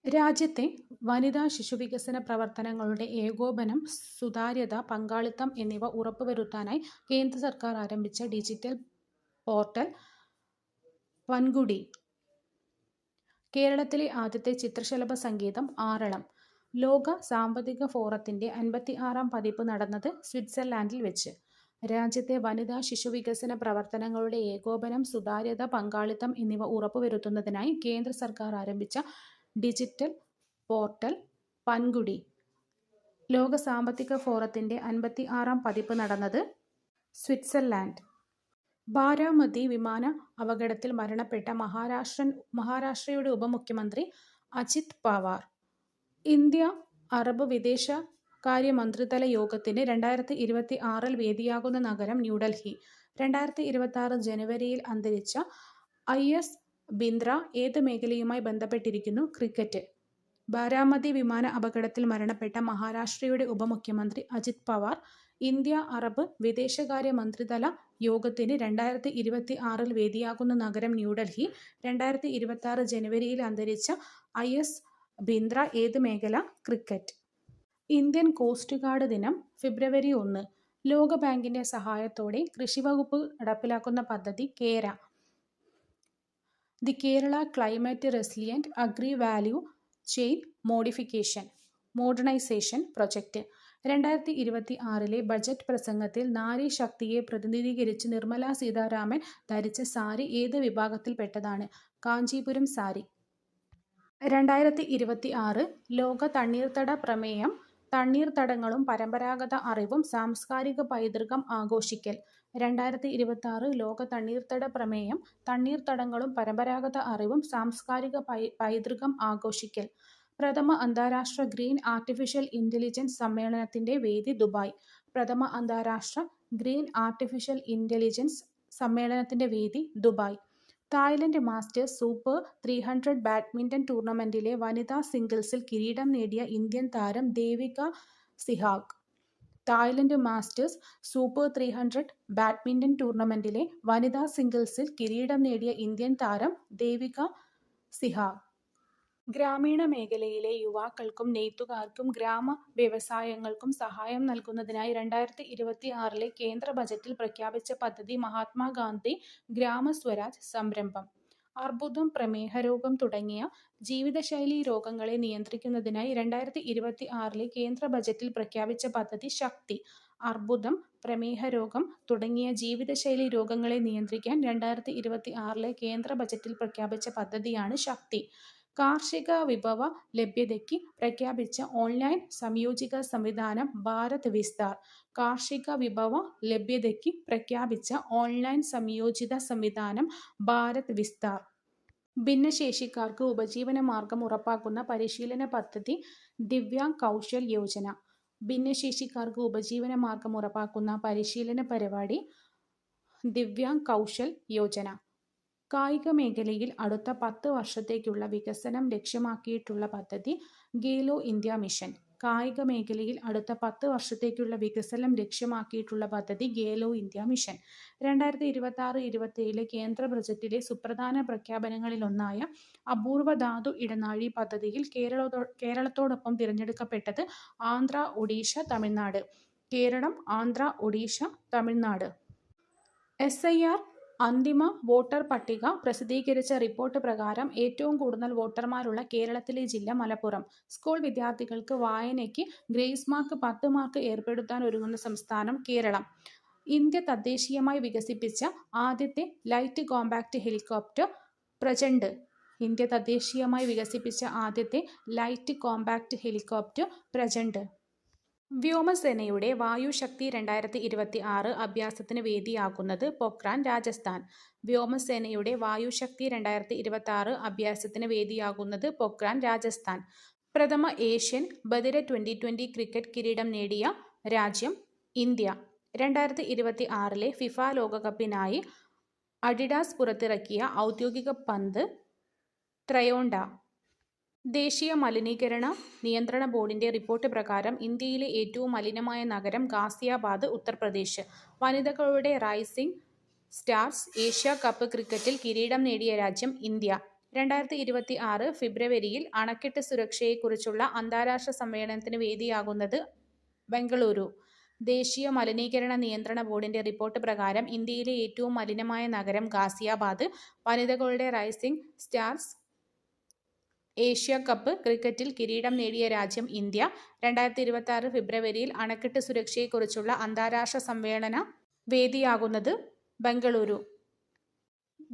S1: രാജ്യത്തെ വനിതാ ശിശുവികസന പ്രവർത്തനങ്ങളുടെ ഏകോപനം, സുതാര്യത, പങ്കാളിത്തം എന്നിവ ഉറപ്പുവരുത്താനായി കേന്ദ്ര സർക്കാർ ആരംഭിച്ച ഡിജിറ്റൽ പോർട്ടൽ പൻഗുഡി. കേരളത്തിലെ ആദ്യത്തെ ചിത്രശലഭ സംഗീതം ആറളം. ലോക സാമ്പത്തിക ഫോറത്തിന്റെ 56-ാം പതിപ്പ് നടന്നത് സ്വിറ്റ്സർലാൻഡിൽ വെച്ച്. രാജ്യത്തെ വനിതാ ശിശുവികസന പ്രവർത്തനങ്ങളുടെ ഏകോപനം, സുതാര്യത, പങ്കാളിത്തം എന്നിവ ഉറപ്പുവരുത്തുന്നതിനായി കേന്ദ്ര സർക്കാർ ആരംഭിച്ച ഡിജിറ്റൽ പോർട്ടൽ പൻഗുഡി. ലോക സാമ്പത്തിക ഫോറത്തിന്റെ 56-ാം പതിപ്പ് നടന്നത് സ്വിറ്റ്സർലാൻഡ്. ബാരാമതി വിമാന അപകടത്തിൽ മരണപ്പെട്ട മഹാരാഷ്ട്രയുടെ ഉപമുഖ്യമന്ത്രി അജിത് പവാർ. ഇന്ത്യ അറബ് വിദേശകാര്യ മന്ത്രിതല യോഗത്തിന് 2026 വേദിയാകുന്ന നഗരം ന്യൂഡൽഹി. 2026 ജനുവരിയിൽ അന്തരിച്ച IS ബിന്ദ്ര ഏത് മേഖലയുമായി ബന്ധപ്പെട്ടിരിക്കുന്നു? ക്രിക്കറ്റ്. ബാരാമതി വിമാന അപകടത്തിൽ മരണപ്പെട്ട മഹാരാഷ്ട്രയുടെ ഉപമുഖ്യമന്ത്രി അജിത് പവാർ ഇന്ത്യ അറബ് വിദേശകാര്യ മന്ത്രിതല യോഗത്തിന് 2026 വേദിയാകുന്ന നഗരം ന്യൂഡൽഹി. 2026 ജനുവരിയിൽ അന്തരിച്ച IS ബിന്ദ്ര ഏത് മേഖല? ക്രിക്കറ്റ്. ഇന്ത്യൻ കോസ്റ്റ് ഗാർഡ് ദിനം ഫെബ്രുവരി 1. ലോകബാങ്കിന്റെ സഹായത്തോടെ കൃഷിവകുപ്പ് നടപ്പിലാക്കുന്ന പദ്ധതി കേര. The Kerala climate resilient agri value chain modernisation project. 2026 budget പ്രസംഗത്തിൽ നാരി ശക്തിയെ പ്രതിനിധീകരിച്ച് നിർമ്മല സീതാരാമൻ ധരിച്ച സാരി ഏത് വിഭാഗത്തിൽപ്പെട്ടതാണ്? കാഞ്ചീപുരം സാരി. 2026 ലോക തണ്ണീർത്തട പ്രമേയം. തണ്ണീർത്തടങ്ങളും പരമ്പരാഗത അറിവും സാംസ്കാരിക പൈതൃകം ആഘോഷിക്കൽ. 2026 ലോക തണ്ണീർത്തട പ്രമേയം. തണ്ണീർത്തടങ്ങളും പരമ്പരാഗത അറിവും സാംസ്കാരിക പൈതൃകം ആഘോഷിക്കൽ. പ്രഥമ അന്താരാഷ്ട്ര ഗ്രീൻ ആർട്ടിഫിഷ്യൽ ഇന്റലിജൻസ് സമ്മേളനത്തിന്റെ വേദി ദുബായ്. പ്രഥമ അന്താരാഷ്ട്ര ഗ്രീൻ ആർട്ടിഫിഷ്യൽ ഇന്റലിജൻസ് സമ്മേളനത്തിന്റെ വേദി Dubai. Thailand masters super 300 badminton ടൂർണമെന്റിലെ വനിതാ സിംഗിൾസിൽ കിരീടം നേടിയ ഇന്ത്യൻ താരം Devika Sihag. Thailand masters super 300 badminton ടൂർണമെന്റിലെ വനിതാ സിംഗിൾസിൽ കിരീടം നേടിയ ഇന്ത്യൻ താരം ദേവിക സിഹാഗ്. ഗ്രാമീണ മേഖലയിലെ യുവാക്കൾക്കും നെയ്ത്തുകാർക്കും ഗ്രാമ വ്യവസായങ്ങൾക്കും സഹായം നൽകുന്നതിനായി 2026 കേന്ദ്ര ബജറ്റിൽ പ്രഖ്യാപിച്ച പദ്ധതി മഹാത്മാഗാന്ധി ഗ്രാമസ്വരാജ് സംരംഭം. അർബുദം, പ്രമേഹരോഗം തുടങ്ങിയ ജീവിതശൈലീ രോഗങ്ങളെ നിയന്ത്രിക്കുന്നതിനായി 2026 കേന്ദ്ര ബജറ്റിൽ പ്രഖ്യാപിച്ച പദ്ധതി ശക്തി. അർബുദം, പ്രമേഹരോഗം തുടങ്ങിയ ജീവിതശൈലീ രോഗങ്ങളെ നിയന്ത്രിക്കാൻ 2026 കേന്ദ്ര ബജറ്റിൽ പ്രഖ്യാപിച്ച പദ്ധതിയാണ് ശക്തി. കാർഷിക വിഭവ ലഭ്യതയ്ക്ക് പ്രഖ്യാപിച്ച ഓൺലൈൻ സംയോജിത സംവിധാനം ഭാരത് വിസ്താർ. കാർഷിക വിഭവ ലഭ്യതയ്ക്ക് പ്രഖ്യാപിച്ച ഓൺലൈൻ സംയോജിത സംവിധാനം ഭാരത് വിസ്താർ. ഭിന്നശേഷിക്കാർക്ക് ഉപജീവനമാർഗം ഉറപ്പാക്കുന്ന പരിശീലന പദ്ധതി ദിവ്യാംഗ് കൗശൽ യോജന. ഭിന്നശേഷിക്കാർക്ക് ഉപജീവനമാർഗം ഉറപ്പാക്കുന്ന പരിശീലന പരിപാടി ദിവ്യാംഗ് കൗശൽ യോജന. കായിക മേഖലയിൽ അടുത്ത 10 വർഷത്തേക്കുള്ള വികസനം ലക്ഷ്യമാക്കിയിട്ടുള്ള പദ്ധതി ഖേലോ ഇന്ത്യ മിഷൻ. കായിക മേഖലയിൽ അടുത്ത 10 വർഷത്തേക്കുള്ള വികസനം ലക്ഷ്യമാക്കിയിട്ടുള്ള പദ്ധതി ഖേലോ ഇന്ത്യ മിഷൻ. 2026-27 കേന്ദ്ര ബജറ്റിലെ സുപ്രധാന പ്രഖ്യാപനങ്ങളിലൊന്നായ അപൂർവ ധാതു ഇടനാഴി പദ്ധതിയിൽ കേരളത്തോടൊപ്പം തിരഞ്ഞെടുക്കപ്പെട്ടത് ആന്ധ്ര, ഒഡീഷ, തമിഴ്നാട്. കേരളം, ആന്ധ്ര, ഒഡീഷ, തമിഴ്നാട്. SIR അന്തിമ വോട്ടർ പട്ടിക പ്രസിദ്ധീകരിച്ച റിപ്പോർട്ട് പ്രകാരം ഏറ്റവും കൂടുതൽ വോട്ടർമാരുള്ള കേരളത്തിലെ ജില്ല മലപ്പുറം. സ്കൂൾ വിദ്യാർത്ഥികൾക്ക് വായനയ്ക്ക് ഗ്രേസ് മാർക്ക് 10 മാർക്ക് ഏർപ്പെടുത്താൻ ഒരുങ്ങുന്ന സംസ്ഥാനം കേരളം. ഇന്ത്യ തദ്ദേശീയമായി വികസിപ്പിച്ച ആദ്യത്തെ light compact helicopter Prachand. India തദ്ദേശീയമായി വികസിപ്പിച്ച ആദ്യത്തെ ലൈറ്റ് കോമ്പാക്ട് ഹെലികോപ്റ്റർ പ്രചണ്ഡ്. വ്യോമസേനയുടെ വായുശക്തി 2026 അഭ്യാസത്തിന് വേദിയാക്കുന്നത് പൊക്രാൻ, രാജസ്ഥാൻ. വ്യോമസേനയുടെ വായുശക്തി 2026 അഭ്യാസത്തിന് വേദിയാകുന്നത് പൊക്രാൻ, രാജസ്ഥാൻ. പ്രഥമ ഏഷ്യൻ ബദിര T20 ക്രിക്കറ്റ് കിരീടം നേടിയ രാജ്യം ഇന്ത്യ. 2026 ഫിഫ ലോകകപ്പിനായി അഡിഡാസ് പുറത്തിറക്കിയ ഔദ്യോഗിക പന്ത് ത്രയോണ്ട. ദേശീയ മലിനീകരണ നിയന്ത്രണ ബോർഡിന്റെ റിപ്പോർട്ട് പ്രകാരം ഇന്ത്യയിലെ ഏറ്റവും മലിനമായ നഗരം ഗാസിയാബാദ്, ഉത്തർപ്രദേശ്. വനിതകളുടെ റൈസിംഗ് സ്റ്റാർസ് ഏഷ്യ കപ്പ് ക്രിക്കറ്റിൽ കിരീടം നേടിയ രാജ്യം ഇന്ത്യ. 2026 ഫെബ്രുവരിയിൽ അണക്കെട്ട് സുരക്ഷയെക്കുറിച്ചുള്ള അന്താരാഷ്ട്ര സമ്മേളനത്തിന് വേദിയാകുന്നത് ബംഗളൂരു. ദേശീയ മലിനീകരണ നിയന്ത്രണ ബോർഡിന്റെ റിപ്പോർട്ട് പ്രകാരം ഇന്ത്യയിലെ ഏറ്റവും മലിനമായ നഗരം ഗാസിയാബാദ്. വനിതകളുടെ റൈസിംഗ് സ്റ്റാർസ് ഏഷ്യ കപ്പ് ക്രിക്കറ്റിൽ കിരീടം നേടിയ രാജ്യം ഇന്ത്യ. 2026 ഫെബ്രുവരിയിൽ അണക്കെട്ട് സുരക്ഷയെക്കുറിച്ചുള്ള അന്താരാഷ്ട്ര സമ്മേളന വേദിയാകുന്നത് ബംഗളൂരു.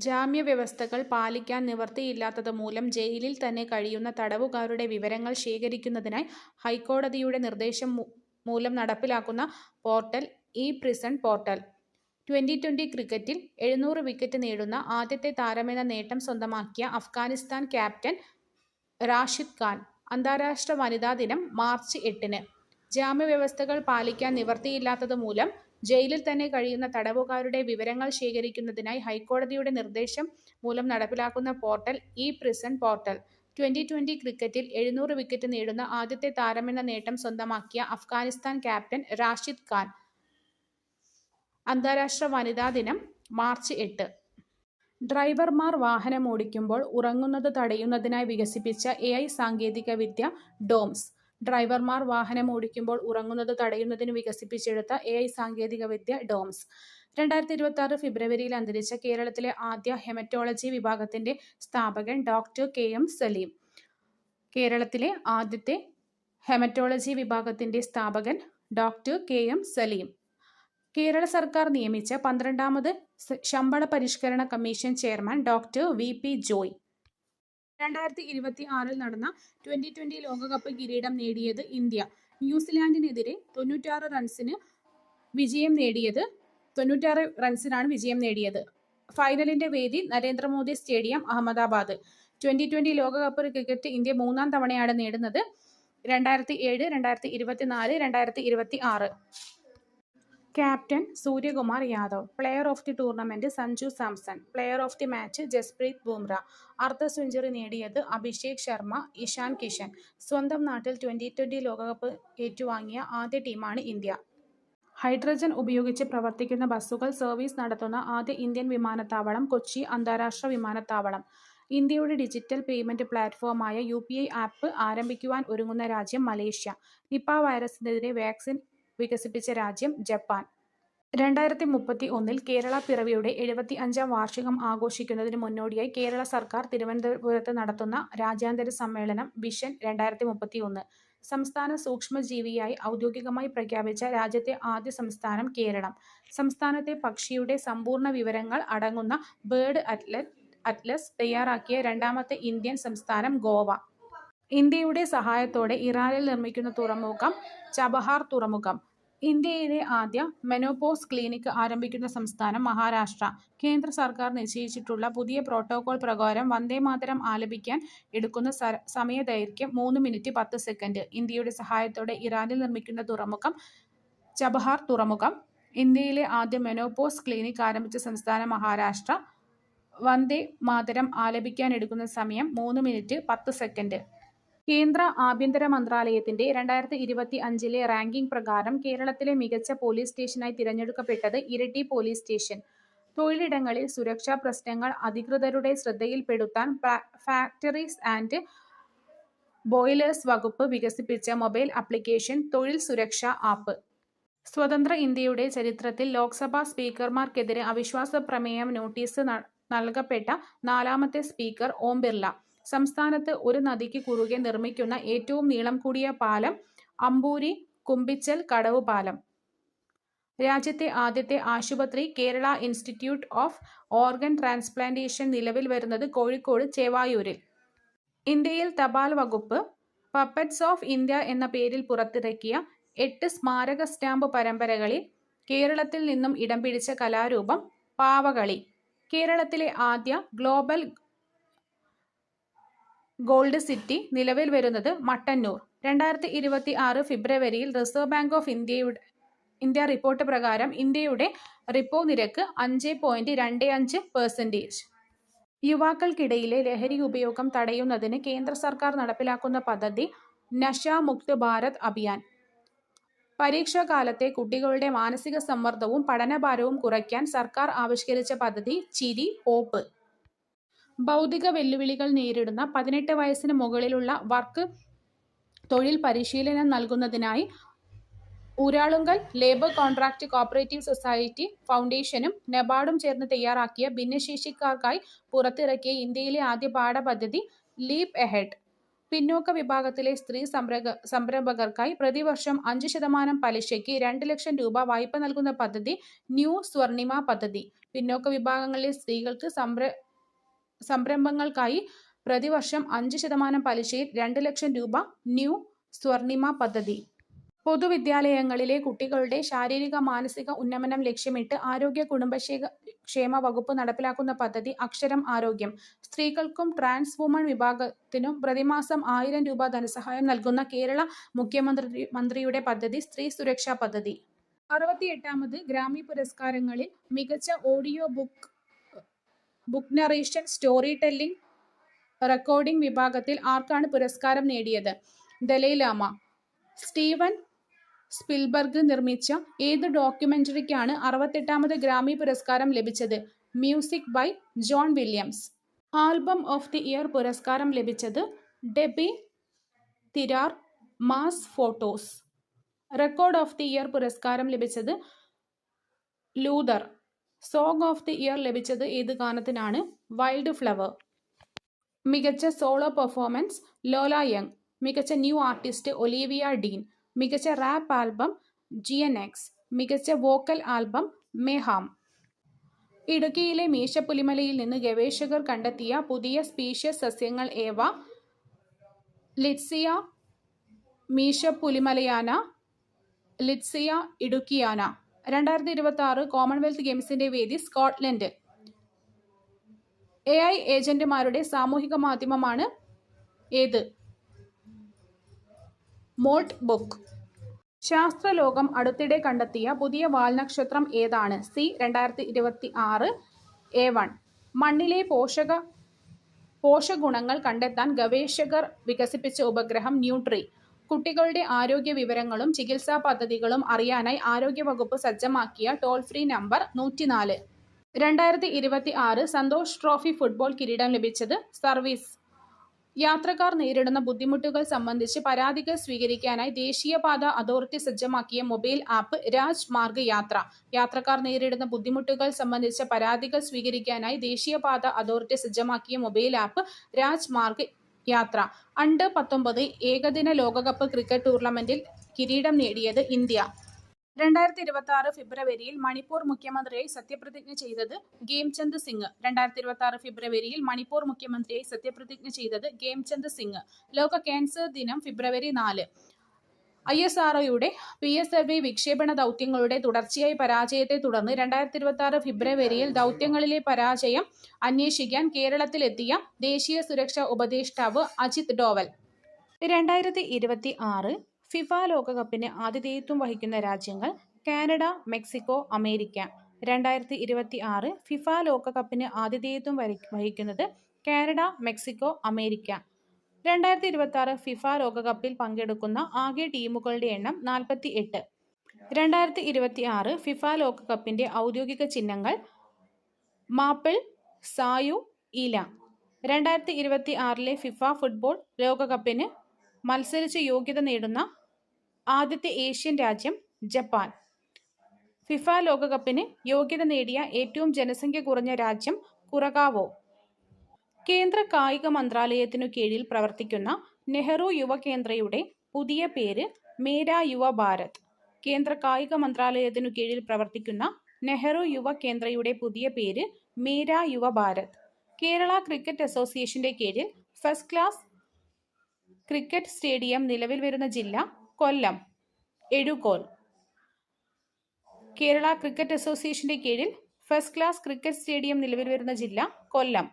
S1: ജാമ്യവ്യവസ്ഥകൾ പാലിക്കാൻ നിവൃത്തിയില്ലാത്തത് മൂലം ജയിലിൽ തന്നെ കഴിയുന്ന തടവുകാരുടെ വിവരങ്ങൾ ശേഖരിക്കുന്നതിനായി ഹൈക്കോടതിയുടെ നിർദ്ദേശം മൂലം നടപ്പിലാക്കുന്ന പോർട്ടൽ ഇ-പ്രിസൺ പോർട്ടൽ. T20 ക്രിക്കറ്റിൽ 700 വിക്കറ്റ് നേടുന്ന ആദ്യത്തെ താരമെന്ന നേട്ടം സ്വന്തമാക്കിയ അഫ്ഗാനിസ്ഥാൻ ക്യാപ്റ്റൻ റാഷിദ് ഖാൻ. അന്താരാഷ്ട്ര വനിതാ ദിനം മാർച്ച് 8-ന്. ജാമ്യവ്യവസ്ഥകൾ പാലിക്കാൻ നിവൃത്തിയില്ലാത്തത് മൂലം ജയിലിൽ തന്നെ കഴിയുന്ന തടവുകാരുടെ വിവരങ്ങൾ ശേഖരിക്കുന്നതിനായി ഹൈക്കോടതിയുടെ നിർദ്ദേശം മൂലം നടപ്പിലാക്കുന്ന പോർട്ടൽ ഇ-പ്രിസൺ പോർട്ടൽ. T20 ക്രിക്കറ്റിൽ 700 വിക്കറ്റ് നേടുന്ന ആദ്യത്തെ താരമെന്ന നേട്ടം സ്വന്തമാക്കിയ അഫ്ഗാനിസ്ഥാൻ ക്യാപ്റ്റൻ റാഷിദ് ഖാൻ. അന്താരാഷ്ട്ര വനിതാ ദിനം മാർച്ച് 8. ഡ്രൈവർമാർ വാഹനമോടിക്കുമ്പോൾ ഉറങ്ങുന്നത് തടയുന്നതിനായി വികസിപ്പിച്ച AI സാങ്കേതികവിദ്യ ഡോംസ്. ഡ്രൈവർമാർ വാഹനമോടിക്കുമ്പോൾ ഉറങ്ങുന്നത് തടയുന്നതിന് വികസിപ്പിച്ചെടുത്ത AI സാങ്കേതികവിദ്യ ഡോംസ്. 2026 ഫെബ്രുവരിയിൽ അന്തരിച്ച കേരളത്തിലെ ആദ്യ ഹെമറ്റോളജി വിഭാഗത്തിന്റെ സ്ഥാപകൻ ഡോക്ടർ KM സലീം. കേരളത്തിലെ ആദ്യത്തെ ഹെമറ്റോളജി വിഭാഗത്തിന്റെ സ്ഥാപകൻ ഡോക്ടർ KM സലീം. കേരള സർക്കാർ നിയമിച്ച 12ാമത് ശമ്പള പരിഷ്കരണ commission chairman doctor VP Joy. 2026 നടന്ന T20 ലോകകപ്പ് കിരീടം നേടിയത് ഇന്ത്യ. ന്യൂസിലാൻഡിനെതിരെ 96 റൺസിനാണ് വിജയം നേടിയത്. ഫൈനലിന്റെ വേദി നരേന്ദ്രമോദി സ്റ്റേഡിയം, അഹമ്മദാബാദ്. T20 ലോകകപ്പ് ക്രിക്കറ്റ് ഇന്ത്യ 3ാം തവണയാണ് നേടുന്നത്. 2007, 2024, 2026. Captain Suryakumar Yadav. Player of the tournament Sanju Samson. Player of the match Jasprit Bumrah. അർദ്ധ സെഞ്ചുറി നേടിയത് അഭിഷേക് ശർമ്മ, ഇഷാൻ കിഷൻ. സ്വന്തം നാട്ടിൽ T20 ലോകകപ്പ് ഏറ്റുവാങ്ങിയ ആദ്യ ടീമാണ് ഇന്ത്യ. ഹൈഡ്രജൻ ഉപയോഗിച്ച് പ്രവർത്തിക്കുന്ന ബസ്സുകൾ സർവീസ് നടത്തുന്ന ആദ്യ ഇന്ത്യൻ വിമാനത്താവളം കൊച്ചി അന്താരാഷ്ട്ര വിമാനത്താവളം. ഇന്ത്യയുടെ ഡിജിറ്റൽ പേയ്മെന്റ് പ്ലാറ്റ്ഫോമായ UPI ആപ്പ് ആരംഭിക്കുവാൻ ഒരുങ്ങുന്ന രാജ്യം മലേഷ്യ. നിപ വൈറസിനെതിരെ വാക്സിൻ വികസിപ്പിച്ച രാജ്യം ജപ്പാൻ. 2031 കേരള പിറവിയുടെ 75ാം വാർഷികം ആഘോഷിക്കുന്നതിന് മുന്നോടിയായി കേരള സർക്കാർ തിരുവനന്തപുരത്ത് നടത്തുന്ന രാജ്യാന്തര സമ്മേളനം വിഷൻ 2031. സംസ്ഥാന സൂക്ഷ്മജീവിയായി ഔദ്യോഗികമായി പ്രഖ്യാപിച്ച രാജ്യത്തെ ആദ്യ സംസ്ഥാനം കേരളം. സംസ്ഥാനത്തെ പക്ഷിയുടെ സമ്പൂർണ്ണ വിവരങ്ങൾ അടങ്ങുന്ന ബേർഡ് അറ്റ്ലസ് തയ്യാറാക്കിയ 2ാമത്തെ ഇന്ത്യൻ സംസ്ഥാനം ഗോവ. ഇന്ത്യയുടെ സഹായത്തോടെ ഇറാനിൽ നിർമ്മിക്കുന്ന തുറമുഖം ചബഹാർ തുറമുഖം. ഇന്ത്യയിലെ ആദ്യ മെനോപോസ് ക്ലിനിക് ആരംഭിക്കുന്ന സംസ്ഥാനം മഹാരാഷ്ട്ര. കേന്ദ്ര സർക്കാർ നിശ്ചയിച്ചിട്ടുള്ള പുതിയ പ്രോട്ടോകോൾ പ്രകാരം വന്ദേമാതരം ആലപിക്കാൻ എടുക്കുന്ന സമയദൈർഘ്യം 3 മിനിറ്റ് 10 സെക്കൻഡ്. ഇന്ത്യയുടെ സഹായത്തോടെ ഇറാനിൽ നിർമ്മിക്കുന്ന തുറമുഖം ചബഹാർ തുറമുഖം. ഇന്ത്യയിലെ ആദ്യ മെനോപോസ് ക്ലിനിക് ആരംഭിച്ച സംസ്ഥാനം മഹാരാഷ്ട്ര. വന്ദേ മാതരം ആലപിക്കാൻ എടുക്കുന്ന സമയം 3 മിനിറ്റ് 10 സെക്കൻഡ്. കേന്ദ്ര ആഭ്യന്തര മന്ത്രാലയത്തിന്റെ 2025 റാങ്കിംഗ് പ്രകാരം കേരളത്തിലെ മികച്ച പോലീസ് സ്റ്റേഷനായി തിരഞ്ഞെടുക്കപ്പെട്ടത് ഇരിട്ടി പോലീസ് സ്റ്റേഷൻ. തൊഴിലിടങ്ങളിൽ സുരക്ഷാ പ്രശ്നങ്ങൾ അധികൃതരുടെ ശ്രദ്ധയിൽപ്പെടുത്താൻ ഫാക്ടറീസ് ആൻഡ് ബോയിലേഴ്സ് വകുപ്പ് വികസിപ്പിച്ച മൊബൈൽ ആപ്ലിക്കേഷൻ തൊഴിൽ സുരക്ഷാ ആപ്പ്. സ്വതന്ത്ര ഇന്ത്യയുടെ ചരിത്രത്തിൽ ലോക്സഭാ സ്പീക്കർമാർക്കെതിരെ അവിശ്വാസ പ്രമേയ നോട്ടീസ് നൽകപ്പെട്ട നാലാമത്തെ സ്പീക്കർ ഓം ബിർള. സംസ്ഥാനത്ത് ഒരു നദിക്ക് കുറുകെ നിർമ്മിക്കുന്ന ഏറ്റവും നീളം കൂടിയ പാലം അമ്പൂരി കുമ്പിച്ചൽ കടവ് പാലം. രാജ്യത്തെ ആദ്യത്തെ ആശുപത്രി Kerala institute of organ transplantation നിലവിൽ വരുന്നത് കോഴിക്കോട് ചേവായൂരിൽ. ഇന്ത്യയിൽ തപാൽ വകുപ്പ് പപ്പറ്റ്സ് ഓഫ് ഇന്ത്യ എന്ന പേരിൽ പുറത്തിറക്കിയ 8 സ്മാരക സ്റ്റാമ്പ് പരമ്പരകളിൽ കേരളത്തിൽ നിന്നും ഇടം പിടിച്ച കലാരൂപം പാവകളി. കേരളത്തിലെ ആദ്യ ഗ്ലോബൽ ഗോൾഡ് സിറ്റി നിലവിൽ വരുന്നത് മട്ടന്നൂർ. 2026 ഫെബ്രുവരിയിൽ reserve bank of India report പ്രകാരം ഇന്ത്യയുടെ റിപ്പോ നിരക്ക് 5.25%. യുവാക്കൾക്കിടയിലെ ലഹരി ഉപയോഗം തടയുന്നതിന് കേന്ദ്ര സർക്കാർ നടപ്പിലാക്കുന്ന പദ്ധതി നശാ മുക്ത് ഭാരത് അഭിയാൻ. പരീക്ഷാകാലത്തെ കുട്ടികളുടെ മാനസിക സമ്മർദ്ദവും പഠനഭാരവും കുറയ്ക്കാൻ സർക്കാർ ആവിഷ്കരിച്ച പദ്ധതി ചിരി ഹോപ്പ്. ഭൗതിക വെല്ലുവിളികൾ നേരിടുന്ന 18 വയസ്സിന് മുകളിലുള്ളവർക്ക് തൊഴിൽ പരിശീലനം നൽകുന്നതിനായി Uralungal labour contract cooperative society ഫൗണ്ടേഷനും നബാർഡും ചേർന്ന് തയ്യാറാക്കിയ ഭിന്നശേഷിക്കാർക്കായി പുറത്തിറക്കിയ ഇന്ത്യയിലെ ആദ്യ പാഠപദ്ധതി ലീപ് എഹെഡ്. പിന്നോക്ക വിഭാഗത്തിലെ സ്ത്രീ സംരംഭകർക്കായി പ്രതിവർഷം 5% പലിശയ്ക്ക് 2 ലക്ഷം രൂപ വായ്പ നൽകുന്ന പദ്ധതി ന്യൂ സ്വർണിമ പദ്ധതി. പിന്നോക്ക വിഭാഗങ്ങളിലെ സ്ത്രീകൾക്ക് സംരംഭങ്ങൾക്കായി പ്രതിവർഷം 5% പലിശയിൽ 2 ലക്ഷം രൂപ ന്യൂ സ്വർണിമ പദ്ധതി. പൊതുവിദ്യാലയങ്ങളിലെ കുട്ടികളുടെ ശാരീരിക മാനസിക ഉന്നമനം ലക്ഷ്യമിട്ട് ആരോഗ്യ കുടുംബക്ഷേമ വകുപ്പ് നടപ്പിലാക്കുന്ന പദ്ധതി അക്ഷരം ആരോഗ്യം. സ്ത്രീകൾക്കും ട്രാൻസ് വുമൺ വിഭാഗത്തിനും പ്രതിമാസം 1000 രൂപ ധനസഹായം നൽകുന്ന കേരള മുഖ്യമന്ത്രിയുടെ പദ്ധതി സ്ത്രീ സുരക്ഷാ പദ്ധതി. 68ാമത് ഗ്രാമി പുരസ്കാരങ്ങളിൽ മികച്ച audio book narration story telling recording വിഭാഗത്തിൽ ആർക്കാണ് പുരസ്കാരം നേടിയത്? ദലൈലാമ. സ്റ്റീവൻ സ്പിൽബർഗ് നിർമ്മിച്ച ഏത് ഡോക്യുമെന്ററിക്കാണ് 68ാമത് ഗ്രാമി പുരസ്കാരം ലഭിച്ചത്? Music by John Williams. Album of the year പുരസ്കാരം ലഭിച്ചത് Debi Tirar Mas Fotos. Record of the year പുരസ്കാരം ലഭിച്ചത് Luther. Song of the year ലഭിച്ചത് ഏത് ഗാനത്തിനാണ്? Wildflower. മികച്ച സോളോ പെർഫോമൻസ് ലോല യങ്. മികച്ച ന്യൂ ആർട്ടിസ്റ്റ് ഒലീവിയ ഡീൻ. മികച്ച റാപ്പ് ആൽബം GNX. മികച്ച വോക്കൽ ആൽബം മെഹാം. ഇടുക്കിയിലെ മീശപ്പുലിമലയിൽ നിന്ന് ഗവേഷകർ കണ്ടെത്തിയ പുതിയ സ്പീഷ്യസ് സസ്യങ്ങൾ ഏവ? ലിറ്റ്സിയ മീശപ്പുലിമലയാന, ലിറ്റ്സിയ ഇടുക്കിയാന. 2026 കോമൺവെൽത്ത് ഗെയിംസിന്റെ വേദി സ്കോട്ട്ലൻഡ്. AI ഏജന്റുമാരുടെ സാമൂഹിക മാധ്യമമാണ് ഏത്? Malt book. ശാസ്ത്രലോകം അടുത്തിടെ കണ്ടെത്തിയ പുതിയ വാൽനക്ഷത്രം ഏതാണ്? C 2026 A1. മണ്ണിലെ പോഷകഗുണങ്ങൾ കണ്ടെത്താൻ ഗവേഷകർ വികസിപ്പിച്ച ഉപഗ്രഹം ന്യൂട്രി. കുട്ടികളുടെ ആരോഗ്യ വിവരങ്ങളും ചികിത്സാ പദ്ധതികളും അറിയാനായി ആരോഗ്യവകുപ്പ് സജ്ജമാക്കിയ toll free number 104. 2026 Santosh trophy football കിരീടം ലഭിച്ചത് സർവീസ്. യാത്രക്കാർ നേരിടുന്ന ബുദ്ധിമുട്ടുകൾ സംബന്ധിച്ച് പരാതികൾ സ്വീകരിക്കാനായി ദേശീയപാത അതോറിറ്റി സജ്ജമാക്കിയ മൊബൈൽ ആപ്പ് രാജ് മാർഗ് യാത്ര. യാത്രക്കാർ നേരിടുന്ന ബുദ്ധിമുട്ടുകൾ സംബന്ധിച്ച പരാതികൾ സ്വീകരിക്കാനായി ദേശീയപാത അതോറിറ്റി സജ്ജമാക്കിയ മൊബൈൽ ആപ്പ് രാജ് മാർഗ് യാത്ര. അണ്ടർ-19 ഏകദിന ലോകകപ്പ് ക്രിക്കറ്റ് ടൂർണമെന്റിൽ കിരീടം നേടിയത് ഇന്ത്യ. 2026 ഫെബ്രുവരിയിൽ മണിപ്പൂർ മുഖ്യമന്ത്രിയായി സത്യപ്രതിജ്ഞ ചെയ്തത് ഖേംചന്ദ് സിംഗ്. 2026 ഫെബ്രുവരിയിൽ മണിപ്പൂർ മുഖ്യമന്ത്രിയായി സത്യപ്രതിജ്ഞ ചെയ്തത് ഖേംചന്ദ് സിംഗ്. ലോക ക്യാൻസർ ദിനം ഫെബ്രുവരി 4. ISROയുടെ PSLV വിക്ഷേപണ ദൗത്യങ്ങളുടെ തുടർച്ചയായ പരാജയത്തെ തുടർന്ന് 2026 ഫെബ്രുവരിയിൽ ദൗത്യങ്ങളിലെ പരാജയം അന്വേഷിക്കാൻ കേരളത്തിലെത്തിയ ദേശീയ സുരക്ഷാ ഉപദേഷ്ടാവ് അജിത് ഡോവൽ. 2026 ഫിഫ ലോകകപ്പിന് ആതിഥേയത്വം വഹിക്കുന്ന രാജ്യങ്ങൾ കാനഡ, മെക്സിക്കോ, അമേരിക്ക. 2026 ഫിഫ ലോകകപ്പിന് ആതിഥേയത്വം വഹിക്കുന്നത് കാനഡ, മെക്സിക്കോ, അമേരിക്ക. 2026 ഫിഫ ലോകകപ്പിൽ പങ്കെടുക്കുന്ന ആകെ ടീമുകളുടെ എണ്ണം 48. 2026 ഫിഫ ലോകകപ്പിന്റെ ഔദ്യോഗിക ചിഹ്നങ്ങൾ മാപ്പിൾ, സായു, ഈല. 2026 ഫിഫ ഫുട്ബോൾ ലോകകപ്പിന് മത്സരിച്ച് യോഗ്യത നേടുന്ന ആദ്യത്തെ ഏഷ്യൻ രാജ്യം ജപ്പാൻ. ഫിഫ ലോകകപ്പിന് യോഗ്യത നേടിയ ഏറ്റവും ജനസംഖ്യ കുറഞ്ഞ രാജ്യം കുറഗാവോ. കേന്ദ്ര കായിക മന്ത്രാലയത്തിനു കീഴിൽ പ്രവർത്തിക്കുന്ന നെഹ്റു യുവകേന്ദ്രയുടെ പുതിയ പേര് മേരാ യുവ ഭാരത്. കേന്ദ്ര കായിക മന്ത്രാലയത്തിനു കീഴിൽ പ്രവർത്തിക്കുന്ന നെഹ്റു യുവ കേന്ദ്രയുടെ പുതിയ പേര് മേരാ യുവ ഭാരത്. കേരള ക്രിക്കറ്റ് അസോസിയേഷന്റെ കീഴിൽ ഫസ്റ്റ് ക്ലാസ് ക്രിക്കറ്റ് സ്റ്റേഡിയം നിലവിൽ വരുന്ന ജില്ല കൊല്ലം. എഴുകോൽ. കേരള ക്രിക്കറ്റ് അസോസിയേഷന്റെ കീഴിൽ ഫസ്റ്റ് ക്ലാസ് ക്രിക്കറ്റ് സ്റ്റേഡിയം നിലവിൽ വരുന്ന ജില്ല കൊല്ലം.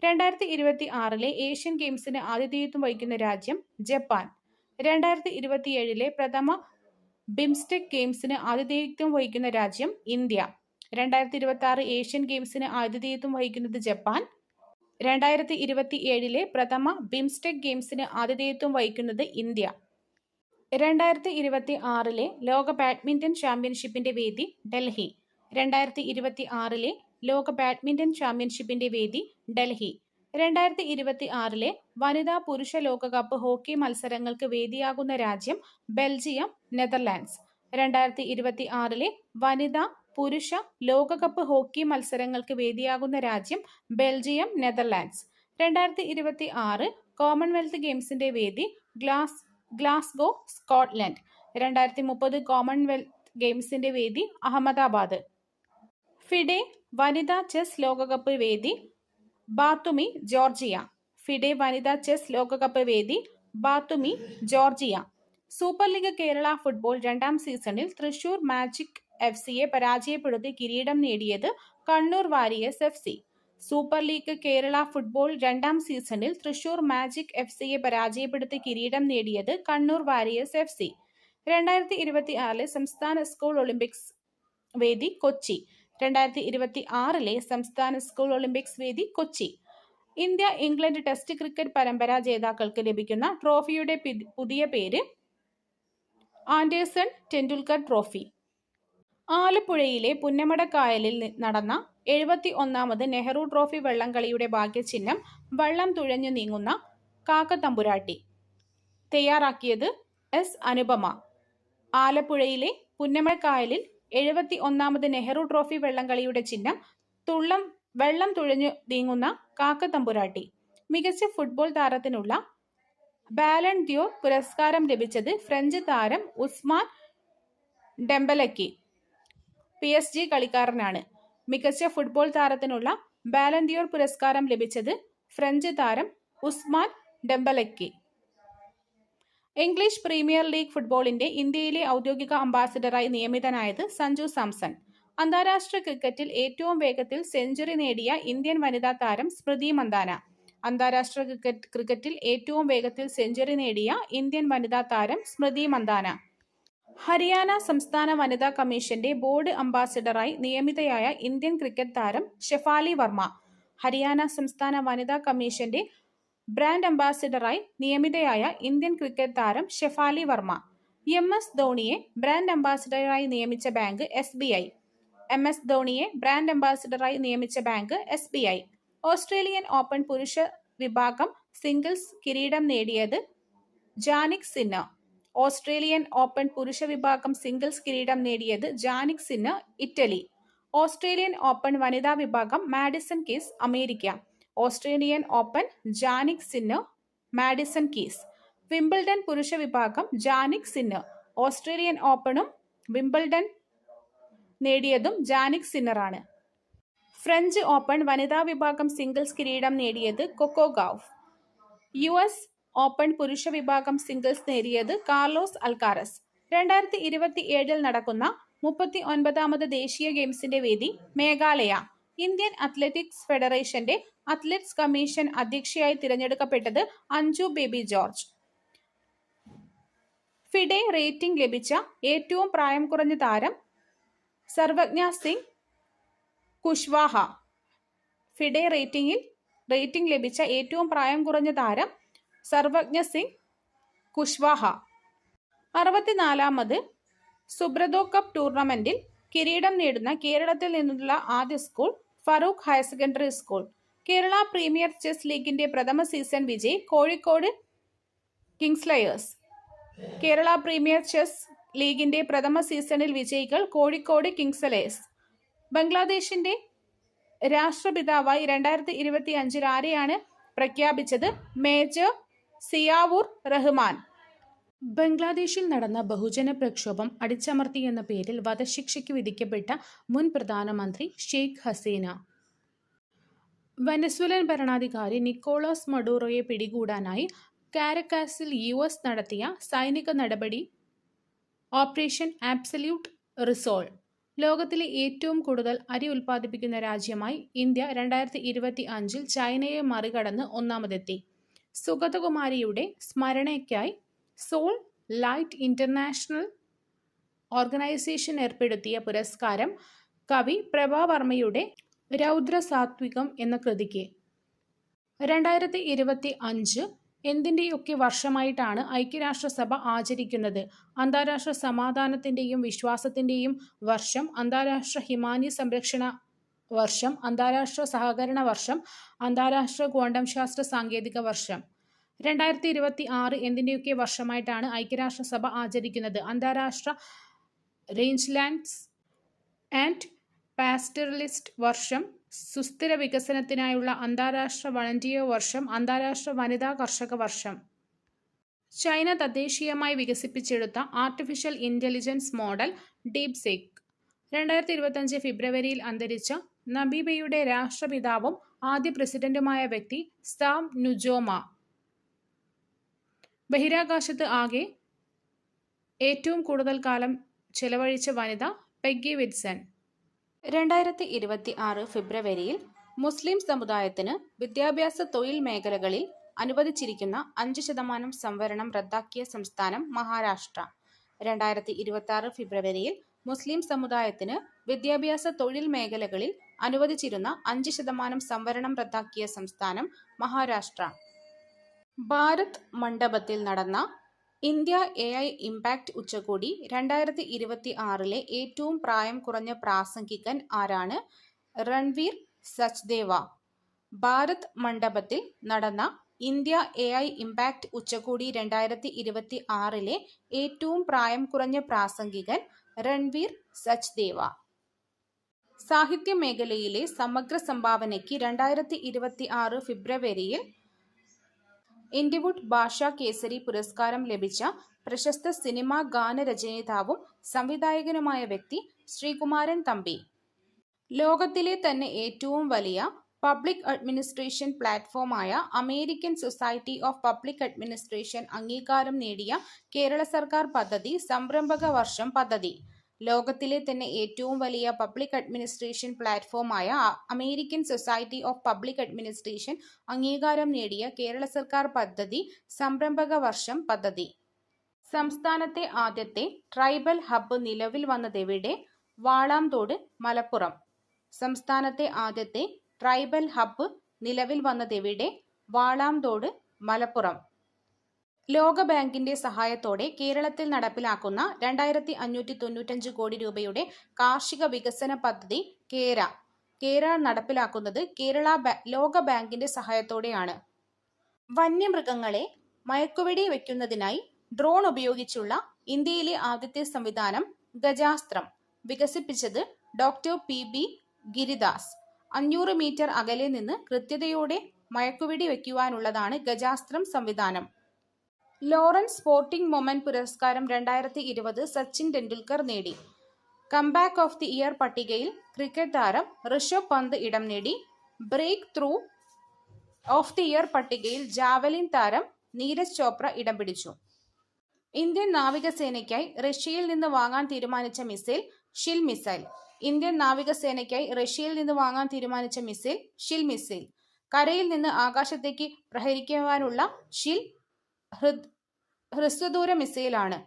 S1: 2026 ഏഷ്യൻ ഗെയിംസിന് ആതിഥേയത്വം വഹിക്കുന്ന രാജ്യം ജപ്പാൻ. 2027 പ്രഥമ ബിംസ്റ്റെക് ഗെയിംസിന് ആതിഥേയത്വം വഹിക്കുന്ന രാജ്യം ഇന്ത്യ. 2026 ഏഷ്യൻ ഗെയിംസിന് ആതിഥേയത്വം വഹിക്കുന്നത് ജപ്പാൻ. 2027 പ്രഥമ ബിംസ്റ്റെക് ഗെയിംസിന് ആതിഥേയത്വം വഹിക്കുന്നത് ഇന്ത്യ. 2026 ലോക ബാഡ്മിന്റൺ ചാമ്പ്യൻഷിപ്പിന്റെ വേദി ഡൽഹി. 2026 ലോക ബാഡ്മിന്റൺ ചാമ്പ്യൻഷിപ്പിന്റെ വേദി ഡൽഹി. 2026 വനിതാ പുരുഷ ലോകകപ്പ് ഹോക്കി മത്സരങ്ങൾക്ക് വേദിയാകുന്ന രാജ്യം ബെൽജിയം, നെതർലാൻഡ്സ്. 2026 വനിതാ പുരുഷ ലോകകപ്പ് ഹോക്കി മത്സരങ്ങൾക്ക് വേദിയാകുന്ന രാജ്യം ബെൽജിയം, നെതർലാൻഡ്സ്. 2026 കോമൺവെൽത്ത് ഗെയിംസിന്റെ വേദി ഗ്ലാസ്ഗോ, സ്കോട്ട്ലൻഡ്. 2030 കോമൺവെൽത്ത് ഗെയിംസിന്റെ വേദി അഹമ്മദാബാദ്. ഫിഡെ വനിതാ ചെസ് ലോകകപ്പ് വേദി ബാത്തുമി, ജോർജിയ. ഫിഡെ വനിതാ ചെസ് ലോകകപ്പ് വേദി Batumi, Georgia. Super league Kerala football 2ാം സീസണിൽ തൃശൂർ മാജിക് എഫ്സിയെ പരാജയപ്പെടുത്തി കിരീടം നേടിയത് Kannur warriors F. Super league Kerala football 2ാം സീസണിൽ തൃശൂർ മാജിക് എഫ്സിയെ പരാജയപ്പെടുത്തി കിരീടം നേടിയത് കണ്ണൂർ വാരിയേഴ്സ് എഫ്. 2026 സംസ്ഥാന സ്കൂൾ ഒളിമ്പിക്സ് വേദി കൊച്ചി. 2026 സംസ്ഥാന സ്കൂൾ ഒളിമ്പിക്സ് വേദി Kochi. India England test cricket പരമ്പര ജേതാക്കൾക്ക് ലഭിക്കുന്ന ട്രോഫിയുടെ പുതിയ പേര് ആൻഡേഴ്സൺ ടെൻഡുൽക്കർ ട്രോഫി. ആലപ്പുഴയിലെ പുന്നമടക്കായലിൽ നടന്ന 71ാമത് നെഹ്റു ട്രോഫി വള്ളംകളിയുടെ ഭാഗ്യചിഹ്നം വള്ളം തുഴഞ്ഞു നീങ്ങുന്ന കാക്കത്തമ്പുരാട്ടി. തയ്യാറാക്കിയത് എസ്. അനുപമ. ആലപ്പുഴയിലെ പുന്നമടക്കായലിൽ 71ാമത് നെഹ്റു ട്രോഫി വള്ളംകളിയുടെ ചിഹ്നം വെള്ളം തുഴഞ്ഞു നീങ്ങുന്ന കാക്കത്തമ്പുരാട്ടി. മികച്ച ഫുട്ബോൾ താരത്തിനുള്ള ബാലൺ ദ്യോർ പുരസ്കാരം ലഭിച്ചത് ഫ്രഞ്ച് താരം ഉസ്മാൻ ഡെംബലയ്ക്ക്. PSG കളിക്കാരനാണ്. മികച്ച ഫുട്ബോൾ താരത്തിനുള്ള ബാലൺ ദ്യോർ പുരസ്കാരം ലഭിച്ചത് ഫ്രഞ്ച് താരം ഉസ്മാൻ ഡെംബലയ്ക്ക്. ഇംഗ്ലീഷ് പ്രീമിയർ ലീഗ് ഫുട്ബോളിന്റെ ഇന്ത്യയിലെ ഔദ്യോഗിക അംബാസിഡറായി നിയമിതനായത് സഞ്ജു സാംസൺ. അന്താരാഷ്ട്ര ക്രിക്കറ്റിൽ ഏറ്റവും വേഗത്തിൽ സെഞ്ചുറി നേടിയ ഇന്ത്യൻ വനിതാ താരം സ്മൃതി മന്ദാന. അന്താരാഷ്ട്ര ക്രിക്കറ്റിൽ ഏറ്റവും വേഗത്തിൽ സെഞ്ചുറി നേടിയ ഇന്ത്യൻ വനിതാ താരം സ്മൃതി മന്ദാന. ഹരിയാന സംസ്ഥാന വനിതാ കമ്മീഷന്റെ ബോർഡ് അംബാസിഡറായി നിയമിതയായ ഇന്ത്യൻ ക്രിക്കറ്റ് താരം ഷെഫാലി വർമ്മ. ഹരിയാന സംസ്ഥാന വനിതാ കമ്മീഷന്റെ ബ്രാൻഡ് അംബാസിഡറായി നിയമിതയായ ഇന്ത്യൻ ക്രിക്കറ്റ് താരം ഷെഫാലി വർമ്മ. MS ധോണിയെ ബ്രാൻഡ് അംബാസിഡറായി നിയമിച്ച ബാങ്ക് SBI. MS ധോണിയെ ബ്രാൻഡ് അംബാസിഡറായി നിയമിച്ച ബാങ്ക് SBI. ഓസ്ട്രേലിയൻ ഓപ്പൺ പുരുഷ വിഭാഗം സിംഗിൾസ് കിരീടം നേടിയത് ജാനിക് സിന്നർ. ഓസ്ട്രേലിയൻ ഓപ്പൺ പുരുഷ വിഭാഗം സിംഗിൾസ് കിരീടം നേടിയത് Jannik Sinner, Italy. Australian open വനിതാ വിഭാഗം Madison Keys, America. Australian open Jannik Sinner, Madison Keys. Wimbledon പുരുഷ വിഭാഗം ജാനിക് സിന്നർ. ഓസ്ട്രേലിയൻ ഓപ്പണും വിംബിൾഡൺ നേടിയതും ജാനിക് സിന്നറാണ്. ഫ്രഞ്ച് ഓപ്പൺ വനിതാ വിഭാഗം സിംഗിൾസ് കിരീടം നേടിയത് കൊക്കോ ഗൌഫ്. US ഓപ്പൺ പുരുഷ വിഭാഗം സിംഗിൾസ് നേടിയത് കാർലോസ് അൽക്കാരസ്. 2027 നടക്കുന്ന 39ാമത് ദേശീയ ഗെയിംസിന്റെ വേദി മേഘാലയ. ഇന്ത്യൻ അത്ലറ്റിക്സ് ഫെഡറേഷന്റെ അത്ലറ്റ്സ് കമ്മീഷൻ അധ്യക്ഷയായി തിരഞ്ഞെടുക്കപ്പെട്ടത് അഞ്ജു ബേബി ജോർജ്. ഫിഡെ റേറ്റിംഗ് ലഭിച്ച ഏറ്റവും പ്രായം കുറഞ്ഞ താരം സർവജ്ഞ സിംഗ് കുശ്വാഹ. ഫിഡെ റേറ്റിംഗ് ലഭിച്ച ഏറ്റവും പ്രായം കുറഞ്ഞ താരം സർവജ്ഞ സിംഗ് കുശ്വാഹ. 64ാമത് സുബ്രതോ കപ്പ് ടൂർണമെന്റിൽ കിരീടം നേടുന്ന കേരളത്തിൽ നിന്നുള്ള ആദ്യ school Farook higher secondary school. Kerala premier chess ലീഗിന്റെ പ്രഥമ സീസൺ വിജയി Kozhikode Kingslayers. Kerala premier chess ലീഗിന്റെ പ്രഥമ സീസണിൽ വിജയികൾ കോഴിക്കോട് കിങ്സലേഴ്സ്. ബംഗ്ലാദേശിന്റെ രാഷ്ട്രപിതാവായി 2025 ആരെയാണ് പ്രഖ്യാപിച്ചത്? മേജർ സിയാവൂർ റഹ്മാൻ. ബംഗ്ലാദേശിൽ നടന്ന ബഹുജന പ്രക്ഷോഭം അടിച്ചമർത്തി എന്ന പേരിൽ വധശിക്ഷയ്ക്ക് വിധിക്കപ്പെട്ട മുൻ പ്രധാനമന്ത്രി ഷെയ്ഖ് ഹസീന. വെനസ്വേലൻ ഭരണാധികാരി നിക്കോളാസ് മഡൂറോയെ പിടികൂടാനായി കാരക്കാസിൽ US നടത്തിയ സൈനിക നടപടി ഓപ്പറേഷൻ ആബ്സല്യൂട്ട് റിസോൾവ്. ലോകത്തിലെ ഏറ്റവും കൂടുതൽ അരി ഉൽപ്പാദിപ്പിക്കുന്ന രാജ്യമായി ഇന്ത്യ 2025 ചൈനയെ മറികടന്ന് ഒന്നാമതെത്തി. സുഗതകുമാരിയുടെ സ്മരണയ്ക്കായി സോൾ ലൈറ്റ് ഇന്റർനാഷണൽ ഓർഗനൈസേഷൻ ഏർപ്പെടുത്തിയ പുരസ്കാരം കവി പ്രഭാവർമ്മയുടെ രൗദ്രസാത്വികം എന്ന കൃതിക്ക്. 2025 എന്തിൻ്റെയൊക്കെ വർഷമായിട്ടാണ് ഐക്യരാഷ്ട്രസഭ ആചരിക്കുന്നത്? അന്താരാഷ്ട്ര സമാധാനത്തിൻ്റെയും വിശ്വാസത്തിൻ്റെയും വർഷം, അന്താരാഷ്ട്ര ഹിമാനി സംരക്ഷണ വർഷം, അന്താരാഷ്ട്ര സഹകരണ വർഷം, അന്താരാഷ്ട്ര ക്വാണ്ടം ശാസ്ത്ര സാങ്കേതിക വർഷം. 2026 എന്തിൻ്റെയൊക്കെ വർഷമായിട്ടാണ് ഐക്യരാഷ്ട്രസഭ ആചരിക്കുന്നത്? അന്താരാഷ്ട്ര റേഞ്ച്ലാൻഡ്സ് ആൻഡ് പാസ്റ്ററലിസ്റ്റ് വർഷം, സുസ്ഥിര വികസനത്തിനായുള്ള അന്താരാഷ്ട്ര വളണ്ടിയർ വർഷം, അന്താരാഷ്ട്ര വനിതാ കർഷക വർഷം. ചൈന തദ്ദേശീയമായി വികസിപ്പിച്ചെടുത്ത ആർട്ടിഫിഷ്യൽ ഇന്റലിജൻസ് മോഡൽ ഡീപ്സീക്ക്. 2025 ഫെബ്രുവരിയിൽ അന്തരിച്ച നമീബിയയുടെ രാഷ്ട്രപിതാവും ആദ്യ പ്രസിഡന്റുമായ വ്യക്തി സാം നുജോമ. ബഹിരാകാശത്ത് ആകെ ഏറ്റവും കൂടുതൽ കാലം ചെലവഴിച്ച വനിത പെഗ്ഗി വിറ്റ്സൺ. 2026 ഫെബ്രുവരിയിൽ മുസ്ലിം സമുദായത്തിന് വിദ്യാഭ്യാസ തൊഴിൽ മേഖലകളിൽ അനുവദിച്ചിരിക്കുന്ന 5% സംവരണം റദ്ദാക്കിയ സംസ്ഥാനം മഹാരാഷ്ട്ര. 2026 ഫെബ്രുവരിയിൽ മുസ്ലിം സമുദായത്തിന് വിദ്യാഭ്യാസ തൊഴിൽ മേഖലകളിൽ അനുവദിച്ചിരുന്ന 5% സംവരണം റദ്ദാക്കിയ സംസ്ഥാനം മഹാരാഷ്ട്ര. ഭാരത് മണ്ഡപത്തിൽ നടന്ന ഇന്ത്യ AI ഇമ്പാക്ട് ഉച്ചകോടി 2026 ഏറ്റവും പ്രായം കുറഞ്ഞ പ്രാസംഗികൻ ആരാണ്? രൺവീർ സച്ദേവ. ഭാരത് മണ്ഡപത്തിൽ നടന്ന ഇന്ത്യ AI ഇമ്പാക്ട് ഉച്ചകോടി 2026 ഏറ്റവും പ്രായം കുറഞ്ഞ പ്രാസംഗികൻ രൺവീർ സച്ദേവ. സാഹിത്യ മേഖലയിലെ സമഗ്ര സംഭാവനയ്ക്ക് 2026 ഫെബ്രുവരിയിൽ ഇൻഡിവുഡ് ഭാഷാ കേസരി പുരസ്കാരം ലഭിച്ച പ്രശസ്ത സിനിമാ ഗാനരചയിതാവും സംവിധായകനുമായ വ്യക്തി ശ്രീകുമാരൻ തമ്പി. ലോകത്തിലെ തന്നെ ഏറ്റവും വലിയ പബ്ലിക് അഡ്മിനിസ്ട്രേഷൻ പ്ലാറ്റ്ഫോമായ American society of public administration അംഗീകാരം നേടിയ കേരള സർക്കാർ പദ്ധതി സംരംഭക വർഷം പദ്ധതി. ലോകത്തിലെ തന്നെ ഏറ്റവും വലിയ പബ്ലിക് അഡ്മിനിസ്ട്രേഷൻ പ്ലാറ്റ്ഫോമായ American society of public administration അംഗീകാരം നേടിയ കേരള സർക്കാർ പദ്ധതി സംരംഭക വർഷം പദ്ധതി. സംസ്ഥാനത്തെ ആദ്യത്തെ ട്രൈബൽ ഹബ്ബ് നിലവിൽ വന്നതെവിടെ? വാളാംതോട്, മലപ്പുറം. സംസ്ഥാനത്തെ ആദ്യത്തെ ട്രൈബൽ ഹബ്ബ് നിലവിൽ വന്നതെവിടെ? വാളാംതോട്, മലപ്പുറം. ലോകബാങ്കിന്റെ സഹായത്തോടെ കേരളത്തിൽ നടപ്പിലാക്കുന്ന 2595 കോടി രൂപയുടെ കാർഷിക വികസന പദ്ധതി കേര നടപ്പിലാക്കുന്നത് ലോകബാങ്കിന്റെ സഹായത്തോടെയാണ്. വന്യമൃഗങ്ങളെ മയക്കുവെടി വയ്ക്കുന്നതിനായി ഡ്രോൺ ഉപയോഗിച്ചുള്ള ഇന്ത്യയിലെ ആദ്യത്തെ സംവിധാനം ഗജാസ്ത്രം. വികസിപ്പിച്ചത് ഡോക്ടർ PB ഗിരിദാസ്. 500 മീറ്റർ അകലെ നിന്ന് കൃത്യതയോടെ മയക്കുവെടി വയ്ക്കുവാനുള്ളതാണ് ഗജാസ്ത്രം സംവിധാനം. ലോറൻസ് സ്പോർട്ടിംഗ് മൊമെന്റ് പുരസ്കാരം 2020 സച്ചിൻ ടെണ്ടുൽക്കർ നേടി. കംബാക്ക് ഓഫ് ദി ഇയർ പട്ടികയിൽ ക്രിക്കറ്റ് താരം ഋഷഭ് പന്ത് ഇടം നേടി. Breakthrough of the year പട്ടികയിൽ ജാവലിൻ താരം നീരജ് ചോപ്ര ഇടം പിടിച്ചു. ഇന്ത്യൻ നാവികസേനയ്ക്കായി റഷ്യയിൽ നിന്ന് വാങ്ങാൻ തീരുമാനിച്ച മിസൈൽ ഷിൽ മിസൈൽ. ഇന്ത്യൻ നാവികസേനയ്ക്കായി റഷ്യയിൽ നിന്ന് വാങ്ങാൻ തീരുമാനിച്ച മിസൈൽ ഷിൽ മിസൈൽ. കരയിൽ നിന്ന് ആകാശത്തേക്ക് പ്രഹരിക്കുവാനുള്ള ഷിൽ ഹ്രസ്വദൂര മിസൈലാണ്.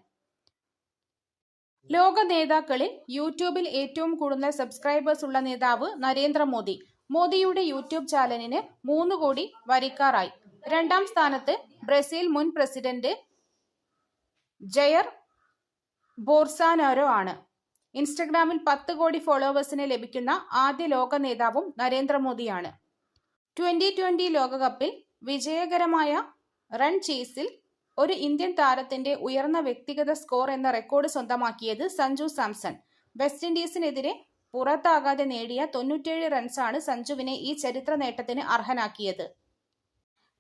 S1: ലോക നേതാക്കളിൽ യൂട്യൂബിൽ ഏറ്റവും കൂടുതൽ സബ്സ്ക്രൈബേഴ്സ് ഉള്ള നേതാവ് നരേന്ദ്രമോദി. മോദിയുടെ യൂട്യൂബ് ചാനലിന് 3 കോടി വരിക്കാറായി. 2ാം സ്ഥാനത്ത് ബ്രസീൽ മുൻ പ്രസിഡന്റ് ജയർ ബോൾസോനാരോ ആണ്. ഇൻസ്റ്റഗ്രാമിൽ 10 കോടി ഫോളോവേഴ്സിന് ലഭിക്കുന്ന ആദ്യ ലോക നേതാവും നരേന്ദ്രമോദിയാണ്. 2020 ലോകകപ്പിൽ വിജയകരമായ റൺ ചേസിൽ ഒരു ഇന്ത്യൻ താരത്തിന്റെ ഉയർന്ന വ്യക്തിഗത സ്കോർ എന്ന റെക്കോർഡ് സ്വന്തമാക്കിയത് സഞ്ജു സാംസൺ. വെസ്റ്റ് ഇൻഡീസിനെതിരെ പുറത്താകാതെ നേടിയ 97 റൺസാണ് സഞ്ജുവിനെ ഈ ചരിത്ര നേട്ടത്തിന് അർഹനാക്കിയത്.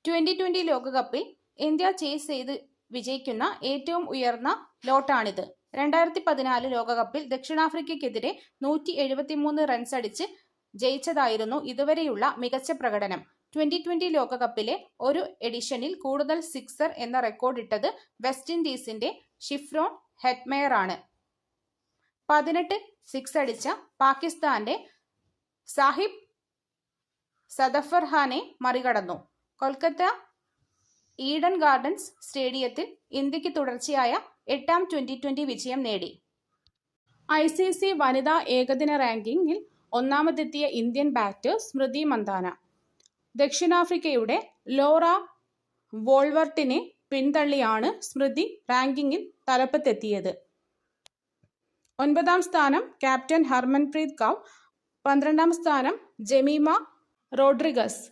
S1: T20 ലോകകപ്പിൽ ഇന്ത്യ ചേസ് ചെയ്ത് വിജയിക്കുന്ന ഏറ്റവും ഉയർന്ന ലോട്ടാണിത്. 2014 ലോകകപ്പിൽ ദക്ഷിണാഫ്രിക്കയ്ക്കെതിരെ 173 റൺസ് അടിച്ച് ജയിച്ചതായിരുന്നു ഇതുവരെയുള്ള മികച്ച പ്രകടനം. 2020 ലോകകപ്പിലെ ഒരു എഡിഷനിൽ കൂടുതൽ സിക്സർ എന്ന റെക്കോർഡിട്ടത് വെസ്റ്റ് ഇൻഡീസിന്റെ ഷിഫ്രോൺ ഹെറ്റ്മെയർ ആണ്. 18 സിക്സ് അടിച്ച പാകിസ്ഥാന്റെ സാഹിബ് സദഫർഖാനെ മറികടന്നു. കൊൽക്കത്ത ഈഡൻ ഗാർഡൻസ് സ്റ്റേഡിയത്തിൽ ഇന്ത്യക്ക് തുടർച്ചയായ 8ാം T20 വിജയം നേടി. ICC വനിതാ ഏകദിന റാങ്കിങ്ങിൽ ഒന്നാമതെത്തിയ Indian batter Smriti Mandhana. ദക്ഷിണാഫ്രിക്കയുടെ Laura വോൾവർട്ടിനെ പിന്തള്ളിയാണ് സ്മൃതി റാങ്കിങ്ങിൽ തലപ്പത്തെത്തിയത്. 9ാം സ്ഥാനം ക്യാപ്റ്റൻ ഹർമൻപ്രീത് കൗർ, 12ാം സ്ഥാനം ജമീമ റോഡ്രിഗസ്.